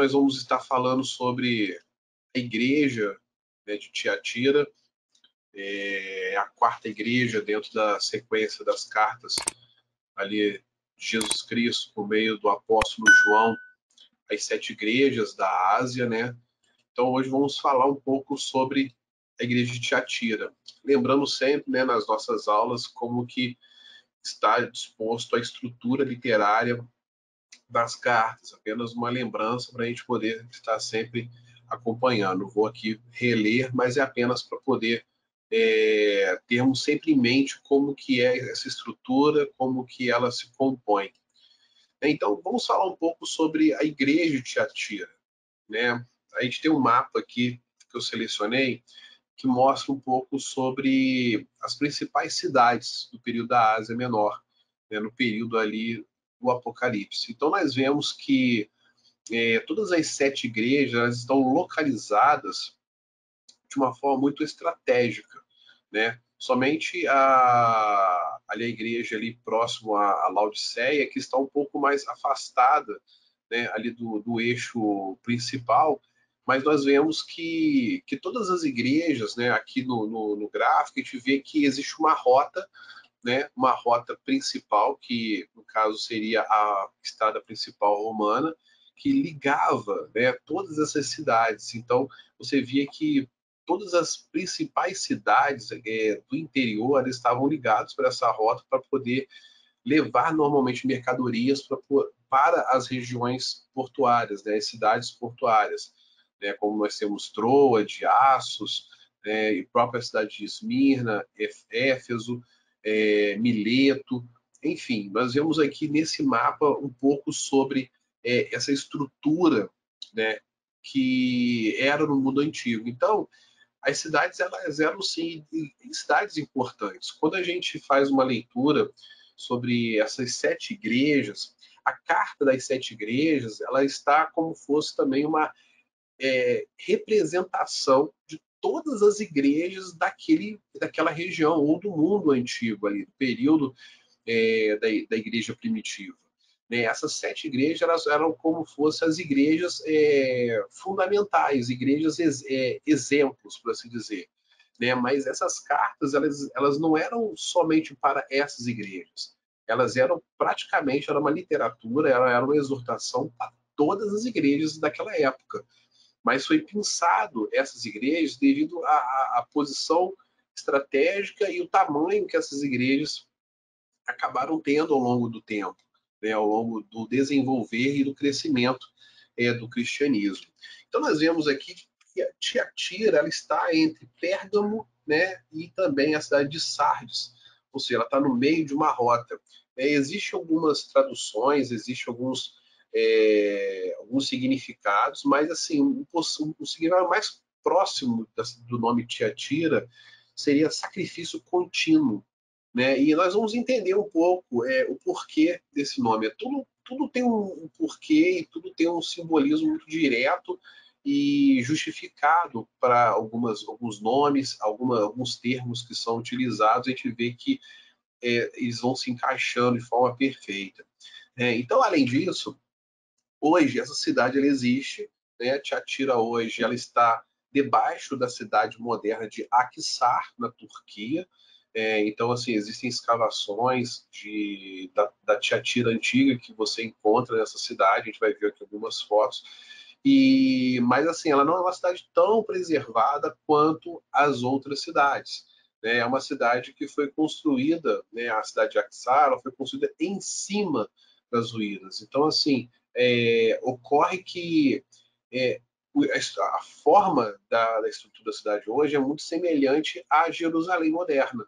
nós vamos estar falando sobre a igreja, né, de Tiatira, a quarta igreja dentro da sequência das cartas ali de Jesus Cristo por meio do apóstolo João, as 7 igrejas da Ásia, né? Então hoje vamos falar um pouco sobre a igreja de Tiatira, lembrando sempre, né, nas nossas aulas como que está disposto a estrutura literária das cartas, apenas uma lembrança para a gente poder estar sempre acompanhando. Não vou aqui reler, mas é apenas para poder termos sempre em mente como que é essa estrutura, como que ela se compõe. Então, vamos falar um pouco sobre a igreja de Tiatira, né? A gente tem um mapa aqui que eu selecionei que mostra um pouco sobre as principais cidades do período da Ásia Menor, né, no período ali do Apocalipse. Então nós vemos que todas as 7 igrejas estão localizadas de uma forma muito estratégica, né? Somente ali a igreja ali próximo à Laodiceia, que está um pouco mais afastada, né, ali do eixo principal, mas nós vemos que todas as igrejas, né, aqui no gráfico, a gente vê que existe uma rota, né, uma rota principal, que no caso seria a estrada principal romana, que ligava, né, todas essas cidades. Então, você via que todas as principais cidades do interior estavam ligadas para essa rota para poder levar normalmente mercadorias para as regiões portuárias, né, as cidades portuárias, né, como nós temos Troade, Assos, e própria cidade de Esmirna, Éfeso, Mileto, enfim, nós vemos aqui nesse mapa um pouco sobre essa estrutura, né, que era no mundo antigo. Então, as cidades elas eram sim cidades importantes. Quando a gente faz uma leitura sobre essas 7 igrejas, a carta das 7 igrejas ela está como fosse também uma representação de todas as igrejas daquela região ou do mundo antigo ali, do período da igreja primitiva. Né? Essas 7 igrejas elas eram como fossem as igrejas fundamentais, igrejas exemplos, por assim dizer. Né? Mas essas cartas elas não eram somente para essas igrejas. Elas eram praticamente era uma literatura, era uma exortação para todas as igrejas daquela época. Mas foi pensado essas igrejas devido à posição estratégica e o tamanho que essas igrejas acabaram tendo ao longo do tempo, né, ao longo do desenvolver e do crescimento do cristianismo. Então nós vemos aqui que a Tiatira ela está entre Pérgamo, né, e também a cidade de Sardes, ou seja, ela está no meio de uma rota. Existem algumas traduções, existem alguns significados, mas assim, o significado mais próximo do nome Tiatira seria sacrifício contínuo, né? E nós vamos entender um pouco o porquê desse nome. Tudo tem um porquê e tudo tem um simbolismo muito direto e justificado para alguns nomes, alguns termos que são utilizados. A gente vê que eles vão se encaixando de forma perfeita. Então, além disso, hoje essa cidade ela existe, né? Tiatira hoje ela está debaixo da cidade moderna de Akhisar, na Turquia. Então, assim, existem escavações da Tiatira antiga que você encontra nessa cidade, a gente vai ver aqui algumas fotos. Mas, assim, ela não é uma cidade tão preservada quanto as outras cidades. Né? É uma cidade que foi construída, né, a cidade de Akhisar, ela foi construída em cima das ruínas. Então, assim, ocorre que a forma da estrutura da cidade hoje é muito semelhante à Jerusalém moderna.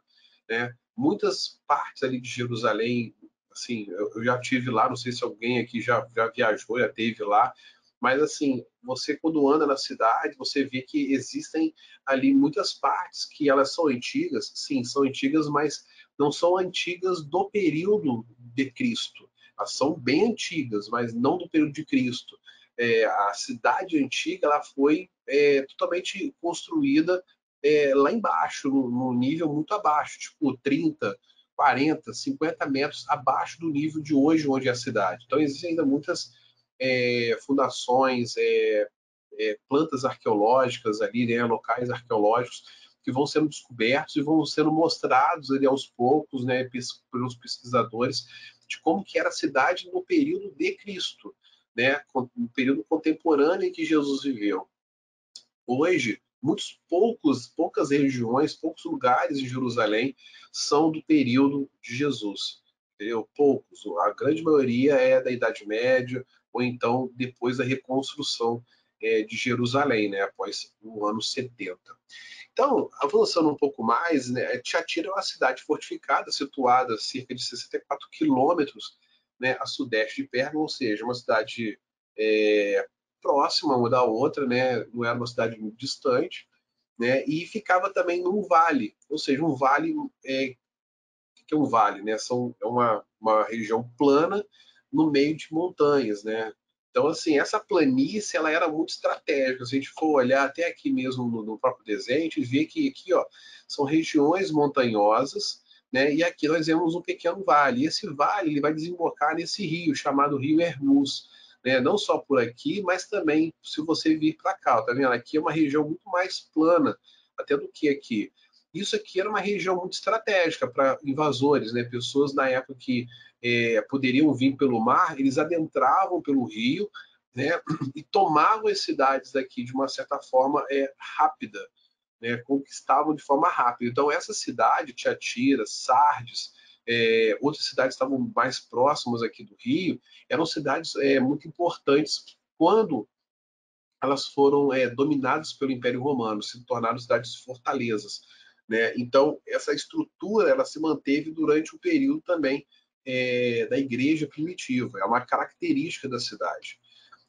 Né? Muitas partes ali de Jerusalém, assim, eu já tive lá, não sei se alguém aqui já viajou, já teve lá, mas assim, você quando anda na cidade, você vê que existem ali muitas partes que elas são antigas, sim, são antigas, mas não são antigas do período de Cristo. Elas são bem antigas, mas não do período de Cristo. A cidade antiga ela foi totalmente construída lá embaixo, num nível muito abaixo, tipo 30, 40, 50 metros abaixo do nível de hoje, onde é a cidade. Então, existem ainda muitas fundações, plantas arqueológicas ali, né, locais arqueológicos que vão sendo descobertos e vão sendo mostrados ali aos poucos, né, pelos pesquisadores, de como que era a cidade no período de Cristo, né, no período contemporâneo em que Jesus viveu. Hoje, poucas regiões, poucos lugares em Jerusalém são do período de Jesus. Entendeu? Poucos. A grande maioria é da Idade Média, ou então depois da reconstrução de Jerusalém, né, após o ano 70. Então, avançando um pouco mais, né, Tiatira é uma cidade fortificada, situada a cerca de 64 quilômetros, né, a sudeste de Pérgamo, ou seja, uma cidade é, próxima uma da outra, né, não era uma cidade muito distante, né, e ficava também num vale, ou seja, um vale, que é um vale, né, é uma região plana no meio de montanhas, né. Então, assim, essa planície, ela era muito estratégica. Se a gente for olhar até aqui mesmo no próprio desenho, a gente vê que aqui, ó, são regiões montanhosas, né, e aqui nós vemos um pequeno vale. E esse vale, ele vai desembocar nesse rio, chamado Rio Hermus, né, não só por aqui, mas também se você vir para cá, tá vendo? Aqui é uma região muito mais plana, até do que aqui. Isso aqui era uma região muito estratégica para invasores, né? Pessoas na época que poderiam vir pelo mar, eles adentravam pelo rio, né? E tomavam as cidades daqui de uma certa forma rápida, né? Conquistavam de forma rápida. Então essa cidade, Tiatira, Sardes, outras cidades estavam mais próximas aqui do rio, eram cidades muito importantes quando elas foram dominadas pelo Império Romano, se tornaram cidades fortalezas, né? Então essa estrutura ela se manteve durante o período também da Igreja primitiva, é uma característica da cidade.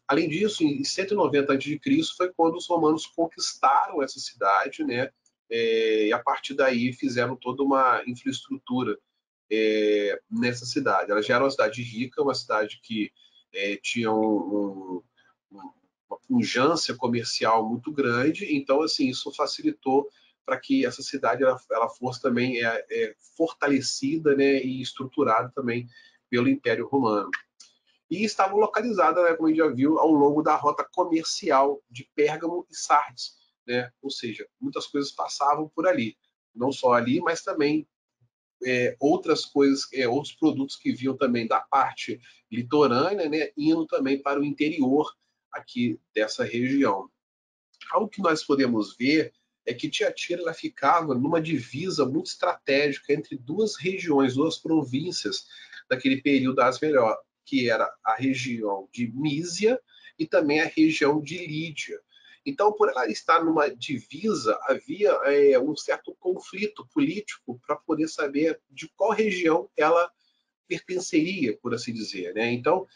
Além disso, em 190 a.C. foi quando os romanos conquistaram essa cidade, né? E a partir daí fizeram toda uma infraestrutura nessa cidade. Ela já era uma cidade rica, uma cidade que tinha uma pujança comercial muito grande, então assim isso facilitou para que essa cidade ela fosse também fortalecida, né, e estruturada também pelo Império Romano. E estavam localizadas, né, como a gente já viu, ao longo da rota comercial de Pérgamo e Sardes, né? Ou seja, muitas coisas passavam por ali, não só ali, mas também outras coisas, outros produtos que vinham também da parte litorânea, né, indo também para o interior aqui dessa região. Algo que nós podemos ver é que Tiatira ela ficava numa divisa muito estratégica entre duas regiões, duas províncias daquele período das melhores, que era a região de Mísia e também a região de Lídia. Então, por ela estar numa divisa, havia um certo conflito político para poder saber de qual região ela pertenceria, por assim dizer, né? Então,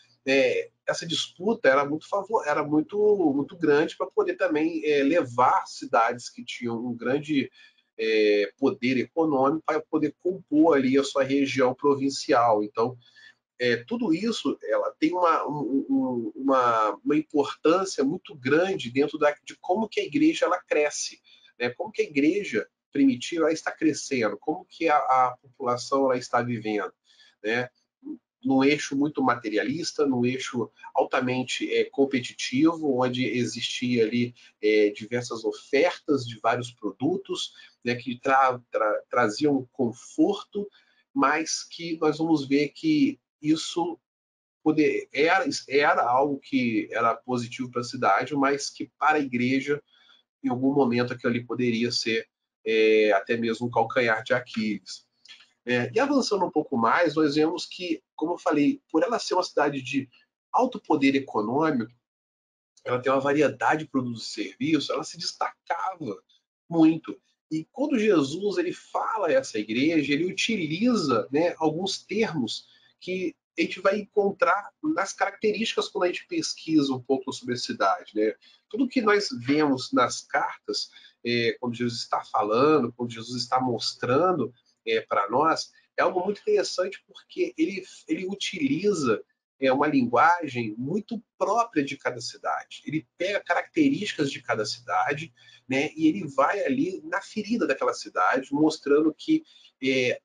essa disputa era muito grande para poder também levar cidades que tinham um grande poder econômico para poder compor ali a sua região provincial. Então, tudo isso ela tem uma importância muito grande dentro de como que a igreja ela cresce, né? Como que a igreja primitiva ela está crescendo, como que a população ela está vivendo, né? Num eixo muito materialista, num eixo altamente competitivo, onde existia ali diversas ofertas de vários produtos, né, que traziam conforto, mas que nós vamos ver que isso era algo que era positivo para a cidade, mas que para a igreja, em algum momento, aquilo ali poderia ser até mesmo um calcanhar de Aquiles. E avançando um pouco mais, nós vemos que, como eu falei, por ela ser uma cidade de alto poder econômico, ela tem uma variedade de produtos e serviços, ela se destacava muito. E quando Jesus ele fala a essa igreja, ele utiliza, né, alguns termos que a gente vai encontrar nas características quando a gente pesquisa um pouco sobre a cidade, né? Tudo que nós vemos nas cartas, quando Jesus está falando, quando Jesus está mostrando para nós, é algo muito interessante porque ele utiliza uma linguagem muito própria de cada cidade. Ele pega características de cada cidade, né, e ele vai ali na ferida daquela cidade, mostrando que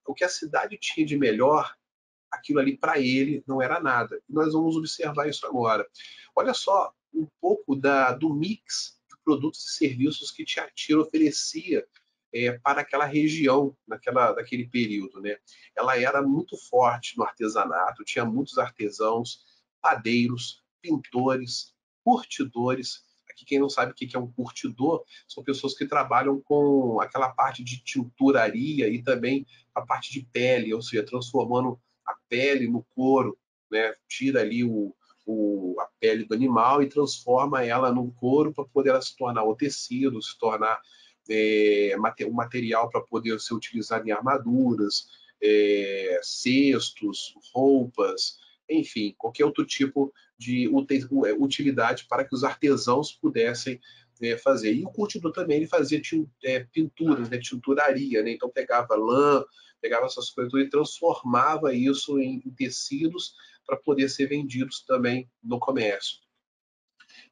o que a cidade tinha de melhor, aquilo ali para ele não era nada. E nós vamos observar isso agora. Olha só um pouco do mix de produtos e serviços que Tiatira oferecia para aquela região, naquele período, né? Ela era muito forte no artesanato, tinha muitos artesãos, padeiros, pintores, curtidores. Aqui, quem não sabe o que é um curtidor, são pessoas que trabalham com aquela parte de tinturaria e também a parte de pele, ou seja, transformando a pele no couro, né? Tira ali a pele do animal e transforma ela num couro para poder ela se tornar o tecido, se tornar um material para poder ser utilizado em armaduras, cestos, roupas, enfim, qualquer outro tipo de utilidade para que os artesãos pudessem fazer. E o curtidor também ele fazia pinturas, né, tinturaria, né? Então pegava lã, pegava essas coisas e transformava isso em tecidos para poder ser vendidos também no comércio.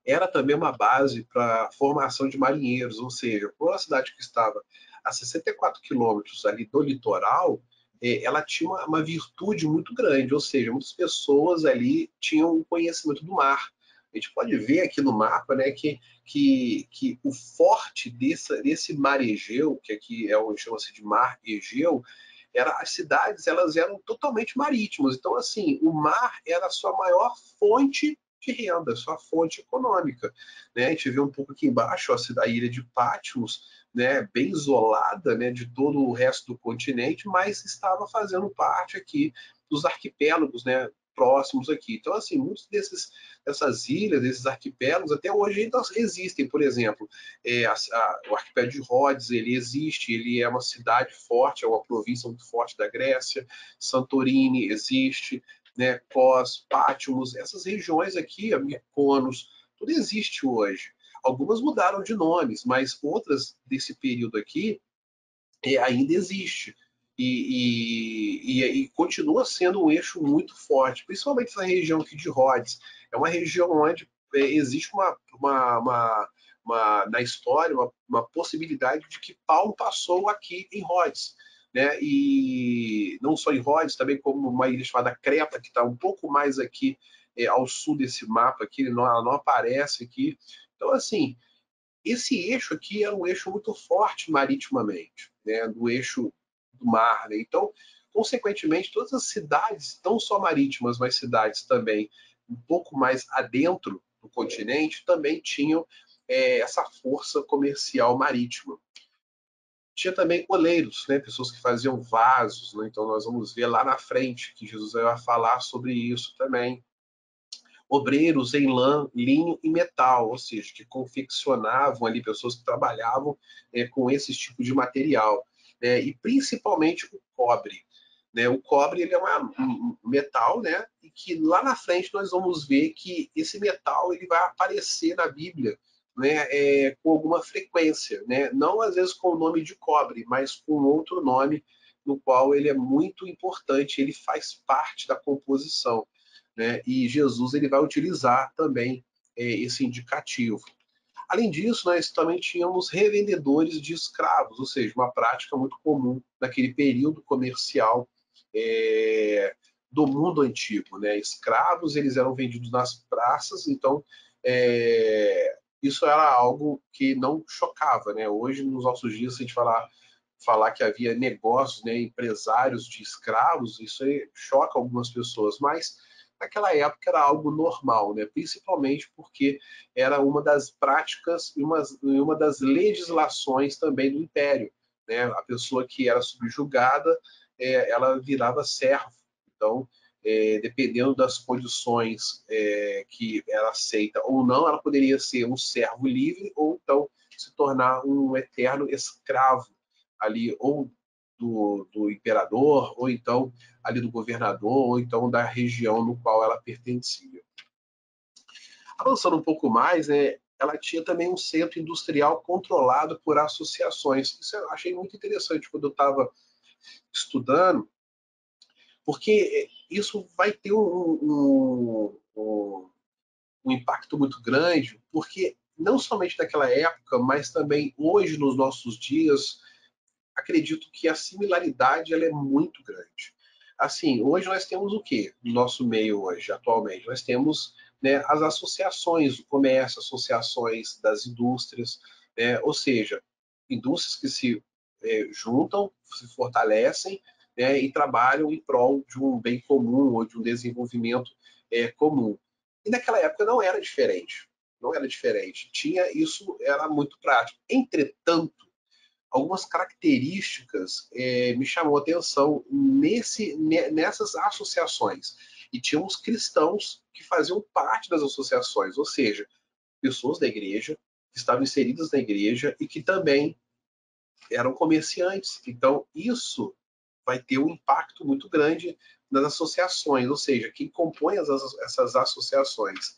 Era também uma base para a formação de marinheiros, ou seja, por uma cidade que estava a 64 quilômetros ali do litoral, ela tinha uma virtude muito grande, ou seja, muitas pessoas ali tinham um conhecimento do mar. A gente pode ver aqui no mapa, né, que o forte desse mar Egeu, que aqui chama-se de mar Egeu, as cidades elas eram totalmente marítimas. Então, assim, o mar era a sua maior fonte de renda, sua fonte econômica. Né? A gente vê um pouco aqui embaixo a ilha de Patmos, né, bem isolada, né, de todo o resto do continente, mas estava fazendo parte aqui dos arquipélagos, né, próximos aqui. Então, assim, muitos dessas ilhas, desses arquipélagos, até hoje ainda existem. Por exemplo, o arquipélago de Rhodes, ele existe, ele é uma cidade forte, é uma província muito forte da Grécia. Santorini existe, né, Kos, Patmos, essas regiões aqui, Mykonos, tudo existe hoje. Algumas mudaram de nomes, mas outras desse período aqui ainda existe. E continua sendo um eixo muito forte, principalmente essa região aqui de Rhodes. É uma região onde existe na história uma possibilidade de que Paulo passou aqui em Rhodes. Né? E não só em Rhodes, também como uma ilha chamada Creta, que está um pouco mais aqui ao sul desse mapa aqui, ela não aparece aqui. Então, assim, esse eixo aqui era um eixo muito forte maritimamente, né, do eixo do mar. Né? Então, consequentemente, todas as cidades, não só marítimas, mas cidades também um pouco mais adentro do continente, também tinham essa força comercial marítima. Tinha também oleiros, né, pessoas que faziam vasos. Né? Então, nós vamos ver lá na frente que Jesus vai falar sobre isso também. Obreiros em lã, linho e metal, ou seja, que confeccionavam ali, pessoas que trabalhavam com esse tipo de material, né? E principalmente o cobre. Né? O cobre ele é um metal, né? E que lá na frente nós vamos ver que esse metal ele vai aparecer na Bíblia, né? Com alguma frequência, né? Não às vezes com o nome de cobre, mas com outro nome no qual ele é muito importante, ele faz parte da composição. Né? E Jesus ele vai utilizar também esse indicativo. Além disso, nós também tínhamos revendedores de escravos, ou seja, uma prática muito comum naquele período comercial do mundo antigo. Né? Escravos eles eram vendidos nas praças, então isso era algo que não chocava. Né? Hoje, nos nossos dias, se a gente falar que havia negócios, né, empresários de escravos, isso aí choca algumas pessoas, mas naquela época era algo normal, né? Principalmente porque era uma das práticas e uma das legislações também do Império. Né? A pessoa que era subjugada, ela virava servo. Então, dependendo das condições que ela aceita ou não, ela poderia ser um servo livre ou então se tornar um eterno escravo ali ou do imperador, ou então ali do governador, ou então da região no qual ela pertencia. Avançando um pouco mais, né, ela tinha também um centro industrial controlado por associações. Isso eu achei muito interessante quando eu estava estudando, porque isso vai ter um impacto muito grande, porque não somente naquela época, mas também hoje, nos nossos dias, acredito que a similaridade ela é muito grande. assim, hoje nós temos o quê? No nosso meio hoje, atualmente, nós temos, né, as associações do comércio, associações das indústrias, né, ou seja, indústrias que se juntam, se fortalecem, né, e trabalham em prol de um bem comum ou de um desenvolvimento comum. E naquela época não era diferente, não era diferente. Tinha isso, era muito prático. Entretanto, algumas características me chamou a atenção nessas associações. E tínhamos cristãos que faziam parte das associações, ou seja, pessoas da igreja, que estavam inseridas na igreja e que também eram comerciantes. Então, isso vai ter um impacto muito grande nas associações, ou seja, quem compõe essas associações.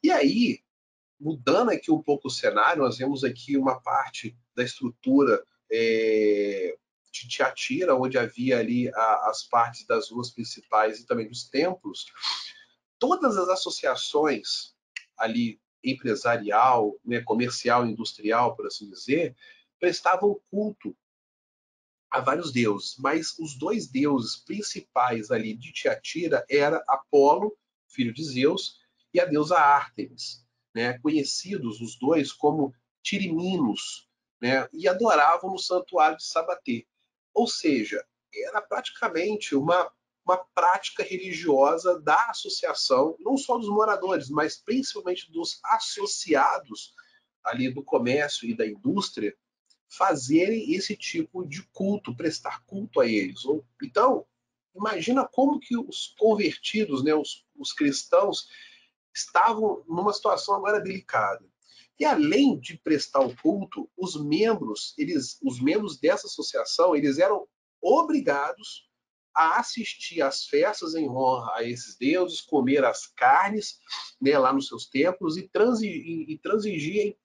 E aí, mudando aqui um pouco o cenário, nós vemos aqui uma parte da estrutura de Tiatira, onde havia ali as partes das ruas principais e também dos templos. Todas as associações ali empresarial, né, comercial, industrial, por assim dizer, prestavam culto a vários deuses, mas os dois deuses principais ali de Tiatira era Apolo, filho de Zeus, e a deusa Ártemis, né, conhecidos os dois como Tiriminos, né, e adoravam no santuário de Sabaté. Ou seja, era praticamente uma prática religiosa da associação, não só dos moradores, mas principalmente dos associados ali do comércio e da indústria, fazerem esse tipo de culto, prestar culto a eles. Então, imagina como que os convertidos, né, os cristãos, estavam numa situação agora delicada. E além de prestar o culto, os membros dessa associação, eles eram obrigados a assistir às festas em honra a esses deuses, comer as carnes, né, lá nos seus templos e transigir em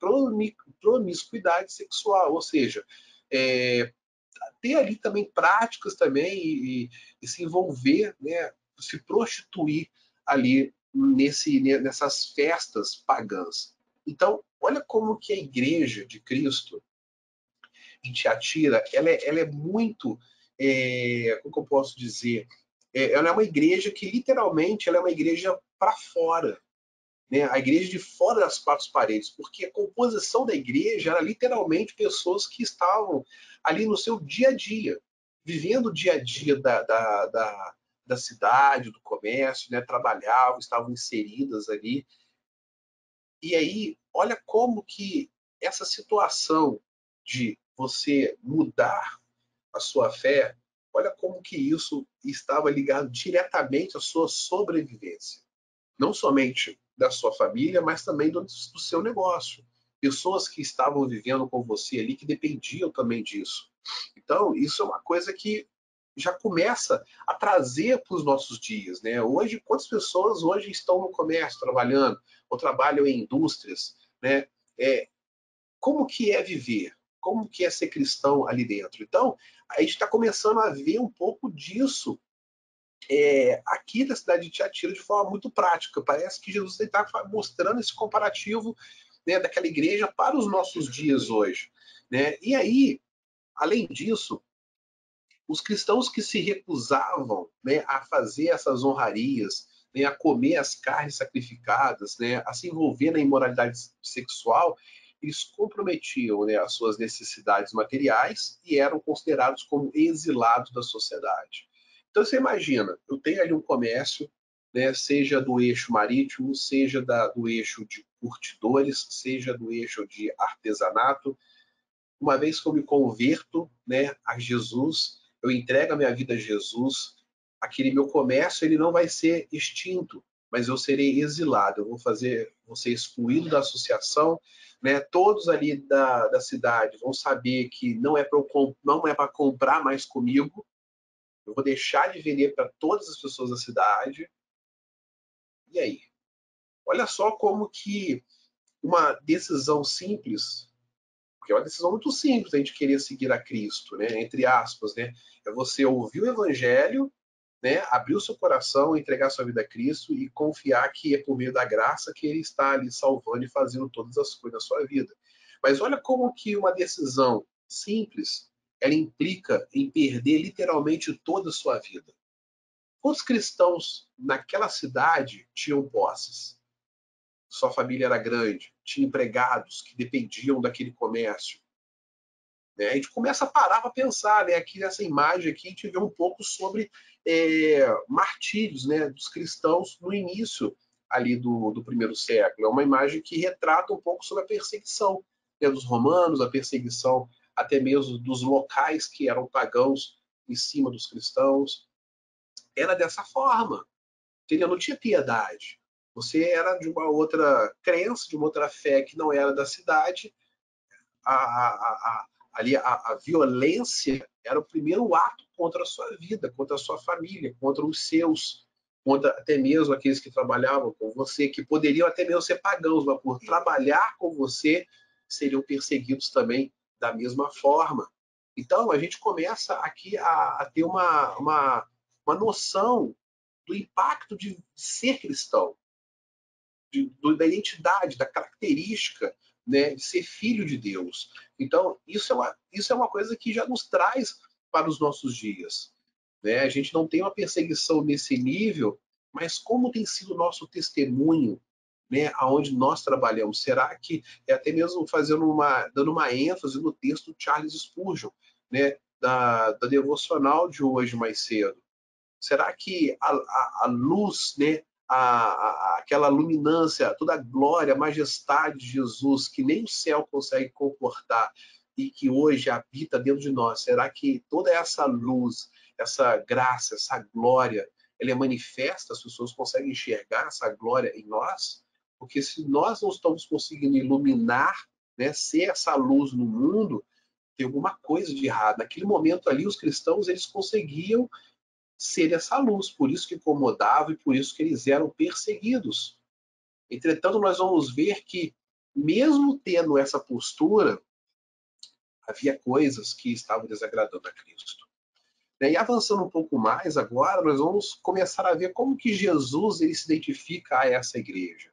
promiscuidade sexual, ou seja, ter ali também práticas também e se envolver, né, se prostituir ali nessas festas pagãs. Então, olha como que a igreja de Cristo em Tiatira, ela é muito, como que eu posso dizer, ela é uma igreja que literalmente ela é uma igreja para fora, né? A igreja de fora das quatro paredes, porque a composição da igreja era literalmente pessoas que estavam ali no seu dia a dia, vivendo o dia a dia da cidade, do comércio, né? Trabalhavam, estavam inseridas ali. E aí, olha como que essa situação de você mudar a sua fé, olha como que isso estava ligado diretamente à sua sobrevivência. Não somente da sua família, mas também do seu negócio. Pessoas que estavam vivendo com você ali, que dependiam também disso. Então, isso é uma coisa que já começa a trazer para os nossos dias, né? Hoje, quantas pessoas hoje estão no comércio trabalhando, ou trabalham em indústrias, né? Como que é viver? Como que é ser cristão ali dentro? Então, a gente está começando a ver um pouco disso aqui na cidade de Tiatira de forma muito prática. Parece que Jesus está mostrando esse comparativo, né, daquela igreja para os nossos dias hoje, né? E aí, além disso, os cristãos que se recusavam, né, a fazer essas honrarias, né, a comer as carnes sacrificadas, né, a se envolver na imoralidade sexual, eles comprometiam, né, as suas necessidades materiais e eram considerados como exilados da sociedade. Então você imagina, eu tenho ali um comércio, né, seja do eixo marítimo, seja do eixo de curtidores, seja do eixo de artesanato. Uma vez que eu me converto, né, a Jesus, eu entrego a minha vida a Jesus, aquele meu comércio ele não vai ser extinto, mas eu serei exilado, vou ser excluído da associação, né? Todos ali da cidade vão saber que não é para comprar mais comigo, eu vou deixar de vender para todas as pessoas da cidade. E aí? Olha só como que uma decisão simples, porque é uma decisão muito simples a gente querer seguir a Cristo, né? Entre aspas, né? É você ouvir o Evangelho, né? Abrir o seu coração, entregar sua vida a Cristo e confiar que é por meio da graça que Ele está ali salvando e fazendo todas as coisas na sua vida. Mas olha como que uma decisão simples ela implica em perder literalmente toda a sua vida. Quantos cristãos naquela cidade tinham posses? Sua família era grande, tinha empregados que dependiam daquele comércio. Né? A gente começa a parar para pensar, né? Aqui nessa imagem aqui a gente vê um pouco sobre martírios, né, dos cristãos no início ali do primeiro século. É uma imagem que retrata um pouco sobre a perseguição, né, dos romanos, a perseguição até mesmo dos locais que eram pagãos em cima dos cristãos. Era dessa forma, entendeu? Não tinha piedade. Você era de uma outra crença, de uma outra fé que não era da cidade, ali a violência era o primeiro ato contra a sua vida, contra a sua família, contra os seus, contra até mesmo aqueles que trabalhavam com você, que poderiam até mesmo ser pagãos, mas por trabalhar com você seriam perseguidos também da mesma forma. Então a gente começa aqui a ter uma noção do impacto de ser cristão, da identidade, da característica, né, de ser filho de Deus. Então, isso é uma coisa que já nos traz para os nossos dias. Né? A gente não tem uma perseguição nesse nível, mas como tem sido o nosso testemunho, né, aonde nós trabalhamos? Será que é até mesmo dando uma ênfase no texto de Charles Spurgeon, né, da devocional de hoje mais cedo? Será que a luz, né, aquela luminância, toda a glória, a majestade de Jesus, que nem o céu consegue comportar e que hoje habita dentro de nós, será que toda essa luz, essa graça, essa glória, ela é manifesta, as pessoas conseguem enxergar essa glória em nós? Porque se nós não estamos conseguindo iluminar, né, ser essa luz no mundo, tem alguma coisa de errado. Naquele momento ali, os cristãos, eles conseguiam ser essa luz, por isso que incomodava e por isso que eles eram perseguidos. Entretanto, nós vamos ver que, mesmo tendo essa postura, havia coisas que estavam desagradando a Cristo. E avançando um pouco mais agora, nós vamos começar a ver como que Jesus ele se identifica a essa igreja.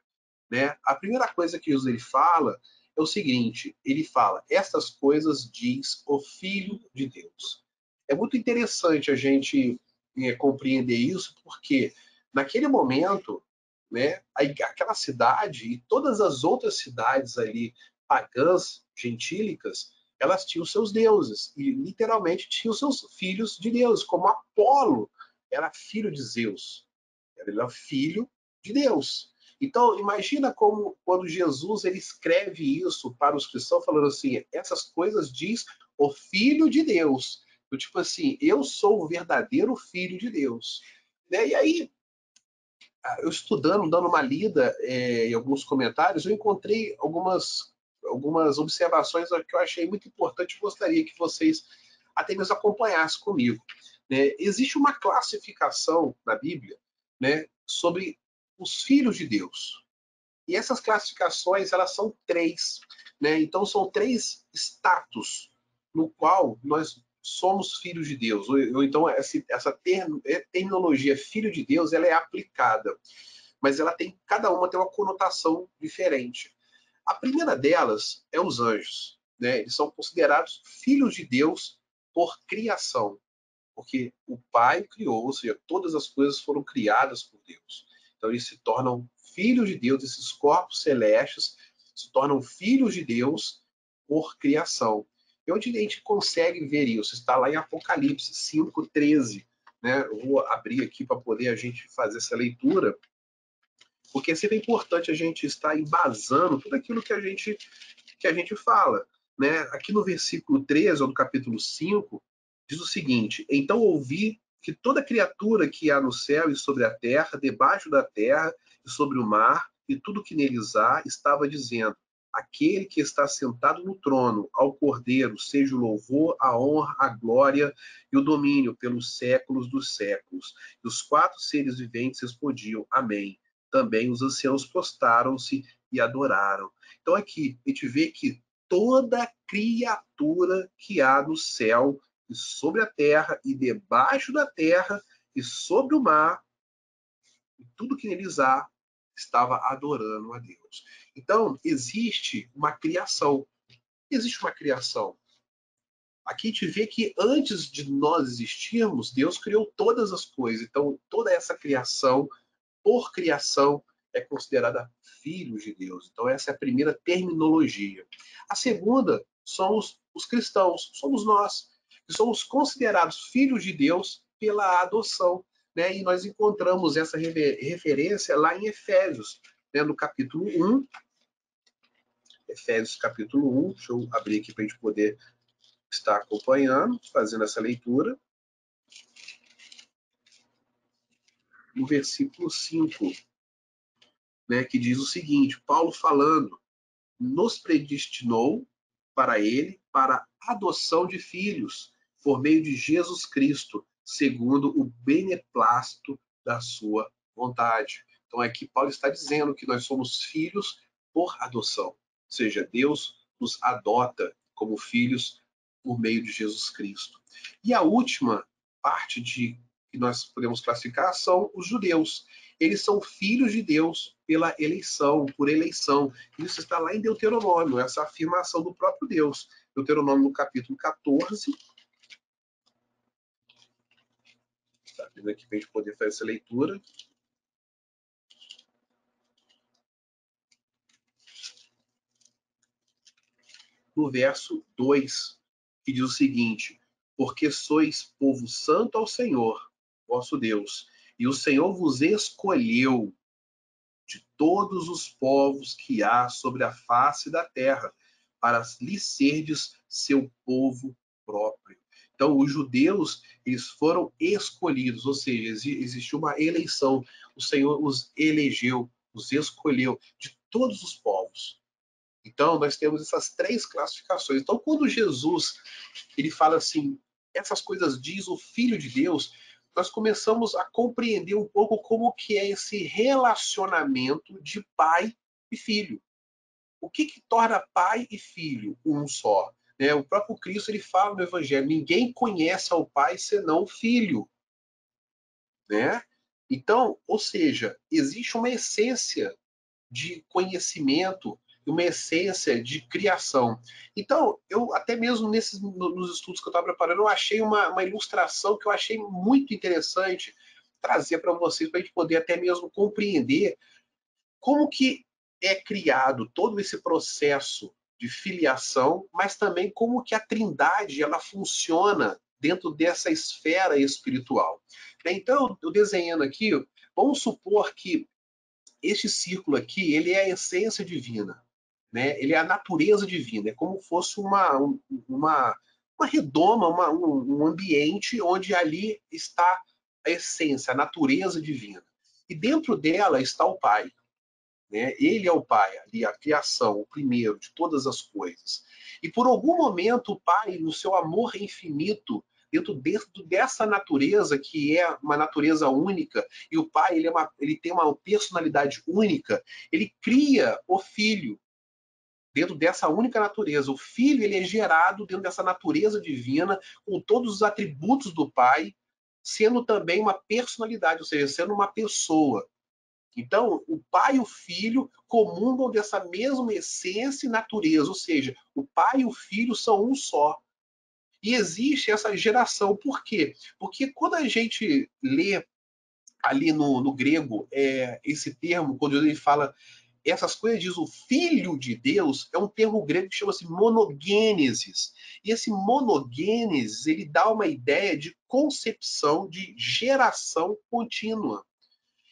Né? A primeira coisa que Jesus ele fala é o seguinte, ele fala, estas coisas diz o Filho de Deus. É muito interessante a gente compreender isso, porque naquele momento, né, aquela cidade e todas as outras cidades ali pagãs, gentílicas, elas tinham seus deuses e literalmente tinham seus filhos de Deus, como Apolo era filho de Zeus, ele era filho de Deus. Então, imagina como quando Jesus ele escreve isso para os cristãos, falando assim, essas coisas diz o Filho de Deus. Eu, tipo assim, eu sou o verdadeiro Filho de Deus. Né? E aí, eu estudando, dando uma lida em alguns comentários, eu encontrei algumas observações que eu achei muito importante e gostaria que vocês até mesmo acompanhassem comigo. Né? Existe uma classificação na Bíblia, né, sobre os filhos de Deus. E essas classificações, elas são três. Né? Então, são três status no qual nós somos filhos de Deus. Ou então, essa terminologia filho de Deus, ela é aplicada. Mas ela tem, cada uma tem uma conotação diferente. A primeira delas é os anjos. Né? Eles são considerados filhos de Deus por criação. Porque o Pai criou, ou seja, todas as coisas foram criadas por Deus. Então eles se tornam filhos de Deus, esses corpos celestes se tornam filhos de Deus por criação. E onde a gente consegue ver isso? Está lá em Apocalipse 5:13. Né? Eu vou abrir aqui para poder a gente fazer essa leitura, porque é sempre importante a gente estar embasando tudo aquilo que a gente fala. Né? Aqui no versículo 13, ou no capítulo 5, diz o seguinte: então ouvi que toda criatura que há no céu e sobre a terra, debaixo da terra e sobre o mar, e tudo que neles há, estava dizendo: aquele que está sentado no trono, ao Cordeiro, seja o louvor, a honra, a glória e o domínio pelos séculos dos séculos. E os quatro seres viventes respondiam: amém. Também os anciãos prostaram-se e adoraram. Então aqui a gente vê que toda criatura que há no céu e sobre a terra e debaixo da terra e sobre o mar e tudo que neles há estava adorando a Deus. Então existe uma criação. Existe uma criação. Aqui a gente vê que antes de nós existirmos, Deus criou todas as coisas. Então, toda essa criação, por criação, é considerada filhos de Deus. Então, essa é a primeira terminologia. A segunda são os cristãos, somos nós, que somos considerados filhos de Deus pela adoção. Né? E nós encontramos essa referência lá em Efésios, né? No capítulo 1. Efésios capítulo 1. Deixa eu abrir aqui para a gente poder estar acompanhando, fazendo essa leitura. No versículo 5, né, que diz o seguinte, Paulo falando, nos predestinou para ele, para a adoção de filhos, por meio de Jesus Cristo, segundo o beneplácito da sua vontade. Então aqui Paulo está dizendo que nós somos filhos por adoção, ou seja, Deus nos adota como filhos por meio de Jesus Cristo. E a última parte que nós podemos classificar são os judeus. Eles são filhos de Deus pela eleição, por eleição. Isso está lá em Deuteronômio, essa afirmação do próprio Deus. Deuteronômio no capítulo 14. Está abrindo aqui para a gente poder fazer essa leitura. No verso 2, que diz o seguinte, porque sois povo santo ao Senhor, vosso Deus, e o Senhor vos escolheu de todos os povos que há sobre a face da terra, para lhe serdes seu povo próprio. Então, os judeus, eles foram escolhidos, ou seja, existiu uma eleição. O Senhor os elegeu, os escolheu de todos os povos. Então, nós temos essas três classificações. Então, quando Jesus ele fala assim, essas coisas diz o Filho de Deus, nós começamos a compreender um pouco como que é esse relacionamento de pai e filho. O que torna pai e filho um só? Né? O próprio Cristo ele fala no Evangelho, ninguém conhece ao Pai senão o Filho. Né? Então, ou seja, existe uma essência de conhecimento, uma essência de criação. Então, eu até mesmo nos estudos que eu estava preparando, eu achei uma ilustração que eu achei muito interessante trazer para vocês, para a gente poder até mesmo compreender como que é criado todo esse processo de filiação, mas também como que a Trindade ela funciona dentro dessa esfera espiritual. Então, eu desenhando aqui, vamos supor que este círculo aqui, ele é a essência divina, né? Ele é a natureza divina, é como se fosse uma redoma, um ambiente onde ali está a essência, a natureza divina. E dentro dela está o Pai. Né? Ele é o Pai, ali, a criação, o primeiro de todas as coisas. E por algum momento o Pai, no seu amor infinito, dentro dessa natureza que é uma natureza única, e o Pai ele tem uma personalidade única, ele cria o Filho dentro dessa única natureza. O Filho ele é gerado dentro dessa natureza divina, com todos os atributos do Pai, sendo também uma personalidade, ou seja, sendo uma pessoa. Então, o pai e o filho comungam dessa mesma essência e natureza, ou seja, o pai e o filho são um só. E existe essa geração. Por quê? Porque quando a gente lê ali no grego esse termo, quando ele fala essas coisas, diz o Filho de Deus, é um termo grego que chama-se monogênesis. E esse monogênesis, ele dá uma ideia de concepção, de geração contínua.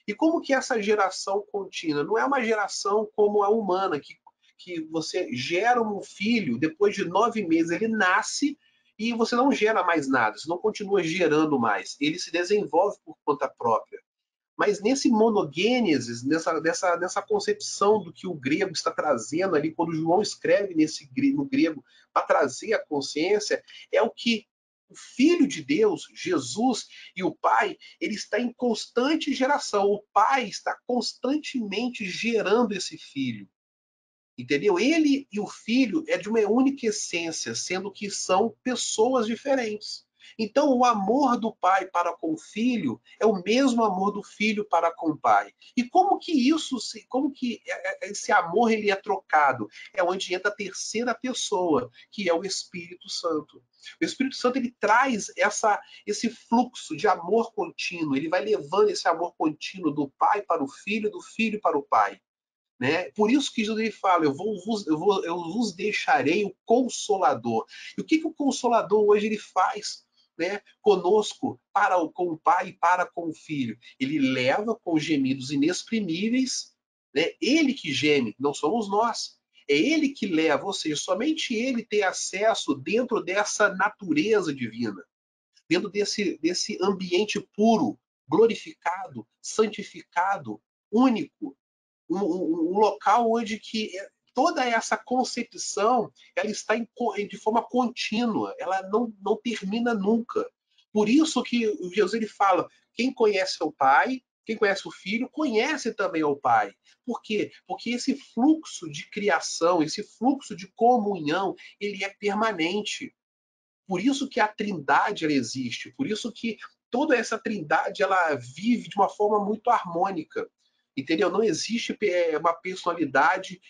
E como que essa geração contínua? Não é uma geração como a humana, que você gera um filho, depois de 9 meses ele nasce e você não gera mais nada, você não continua gerando mais. Ele se desenvolve por conta própria. Mas nesse monogênesis, nessa concepção do que o grego está trazendo ali, quando João escreve no grego para trazer a consciência, é o que o Filho de Deus, Jesus e o Pai, ele está em constante geração. O Pai está constantemente gerando esse Filho. Entendeu? Ele e o Filho é de uma única essência, sendo que são pessoas diferentes. Então, o amor do pai para com o filho é o mesmo amor do filho para com o pai. E como que esse amor ele é trocado? É onde entra a terceira pessoa, que é o Espírito Santo. O Espírito Santo ele traz esse fluxo de amor contínuo, ele vai levando esse amor contínuo do pai para o filho, do filho para o pai. Né? Por isso que Jesus ele fala, eu vos deixarei o Consolador. E o que o Consolador hoje ele faz, né, conosco, com o Pai e para com o Filho? Ele leva com gemidos inexprimíveis, né? Ele que geme, não somos nós. É ele que leva, ou seja, somente ele tem acesso dentro dessa natureza divina, dentro desse ambiente puro, glorificado, santificado, único, um local onde que toda essa concepção ela está de forma contínua, ela não termina nunca. Por isso que Jesus ele fala, quem conhece o Pai, quem conhece o Filho, conhece também o Pai. Por quê? Porque esse fluxo de criação, esse fluxo de comunhão, ele é permanente. Por isso que a Trindade ela existe, por isso que toda essa Trindade ela vive de uma forma muito harmônica. Entendeu? Não existe uma personalidade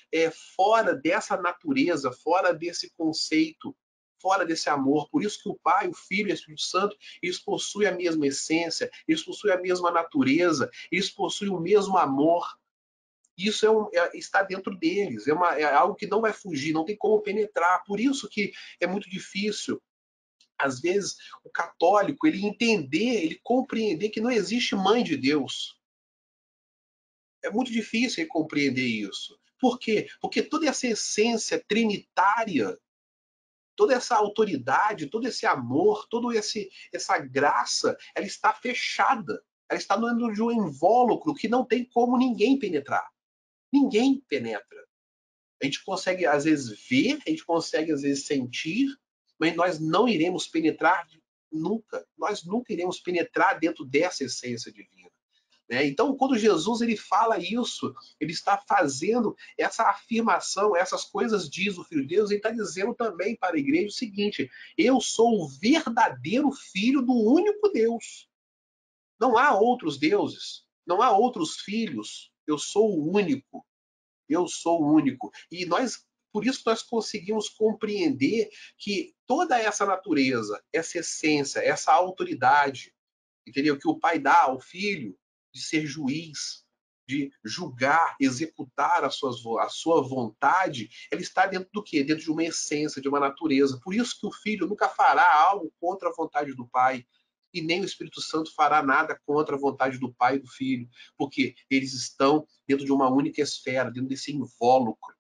fora dessa natureza, fora desse conceito, fora desse amor. Por isso que o Pai, o Filho e o Espírito Santo, eles possuem a mesma essência, eles possuem a mesma natureza, eles possuem o mesmo amor. Isso está dentro deles, é algo que não vai fugir, não tem como penetrar. Por isso que é muito difícil às vezes o católico ele compreender que não existe mãe de Deus. É muito difícil ele compreender isso. Por quê? Porque toda essa essência trinitária, toda essa autoridade, todo esse amor, toda essa graça, ela está fechada. Ela está dentro de um invólucro que não tem como ninguém penetrar. Ninguém penetra. A gente consegue, às vezes, ver, a gente consegue, às vezes, sentir, mas nós não iremos penetrar nunca. Nós nunca iremos penetrar dentro dessa essência divina. Né? Então, quando Jesus ele fala isso, ele está fazendo essa afirmação, essas coisas diz o Filho de Deus, ele está dizendo também para a igreja o seguinte: eu sou o verdadeiro Filho do único Deus. Não há outros deuses, não há outros filhos, eu sou o único. Eu sou o único. E por isso nós conseguimos compreender que toda essa natureza, essa essência, essa autoridade, entendeu? Que o pai dá ao filho de ser juiz, de julgar, executar a sua vontade, ela está dentro do quê? Dentro de uma essência, de uma natureza. Por isso que o filho nunca fará algo contra a vontade do pai. E nem o Espírito Santo fará nada contra a vontade do pai e do filho, porque eles estão dentro de uma única esfera, dentro desse invólucro.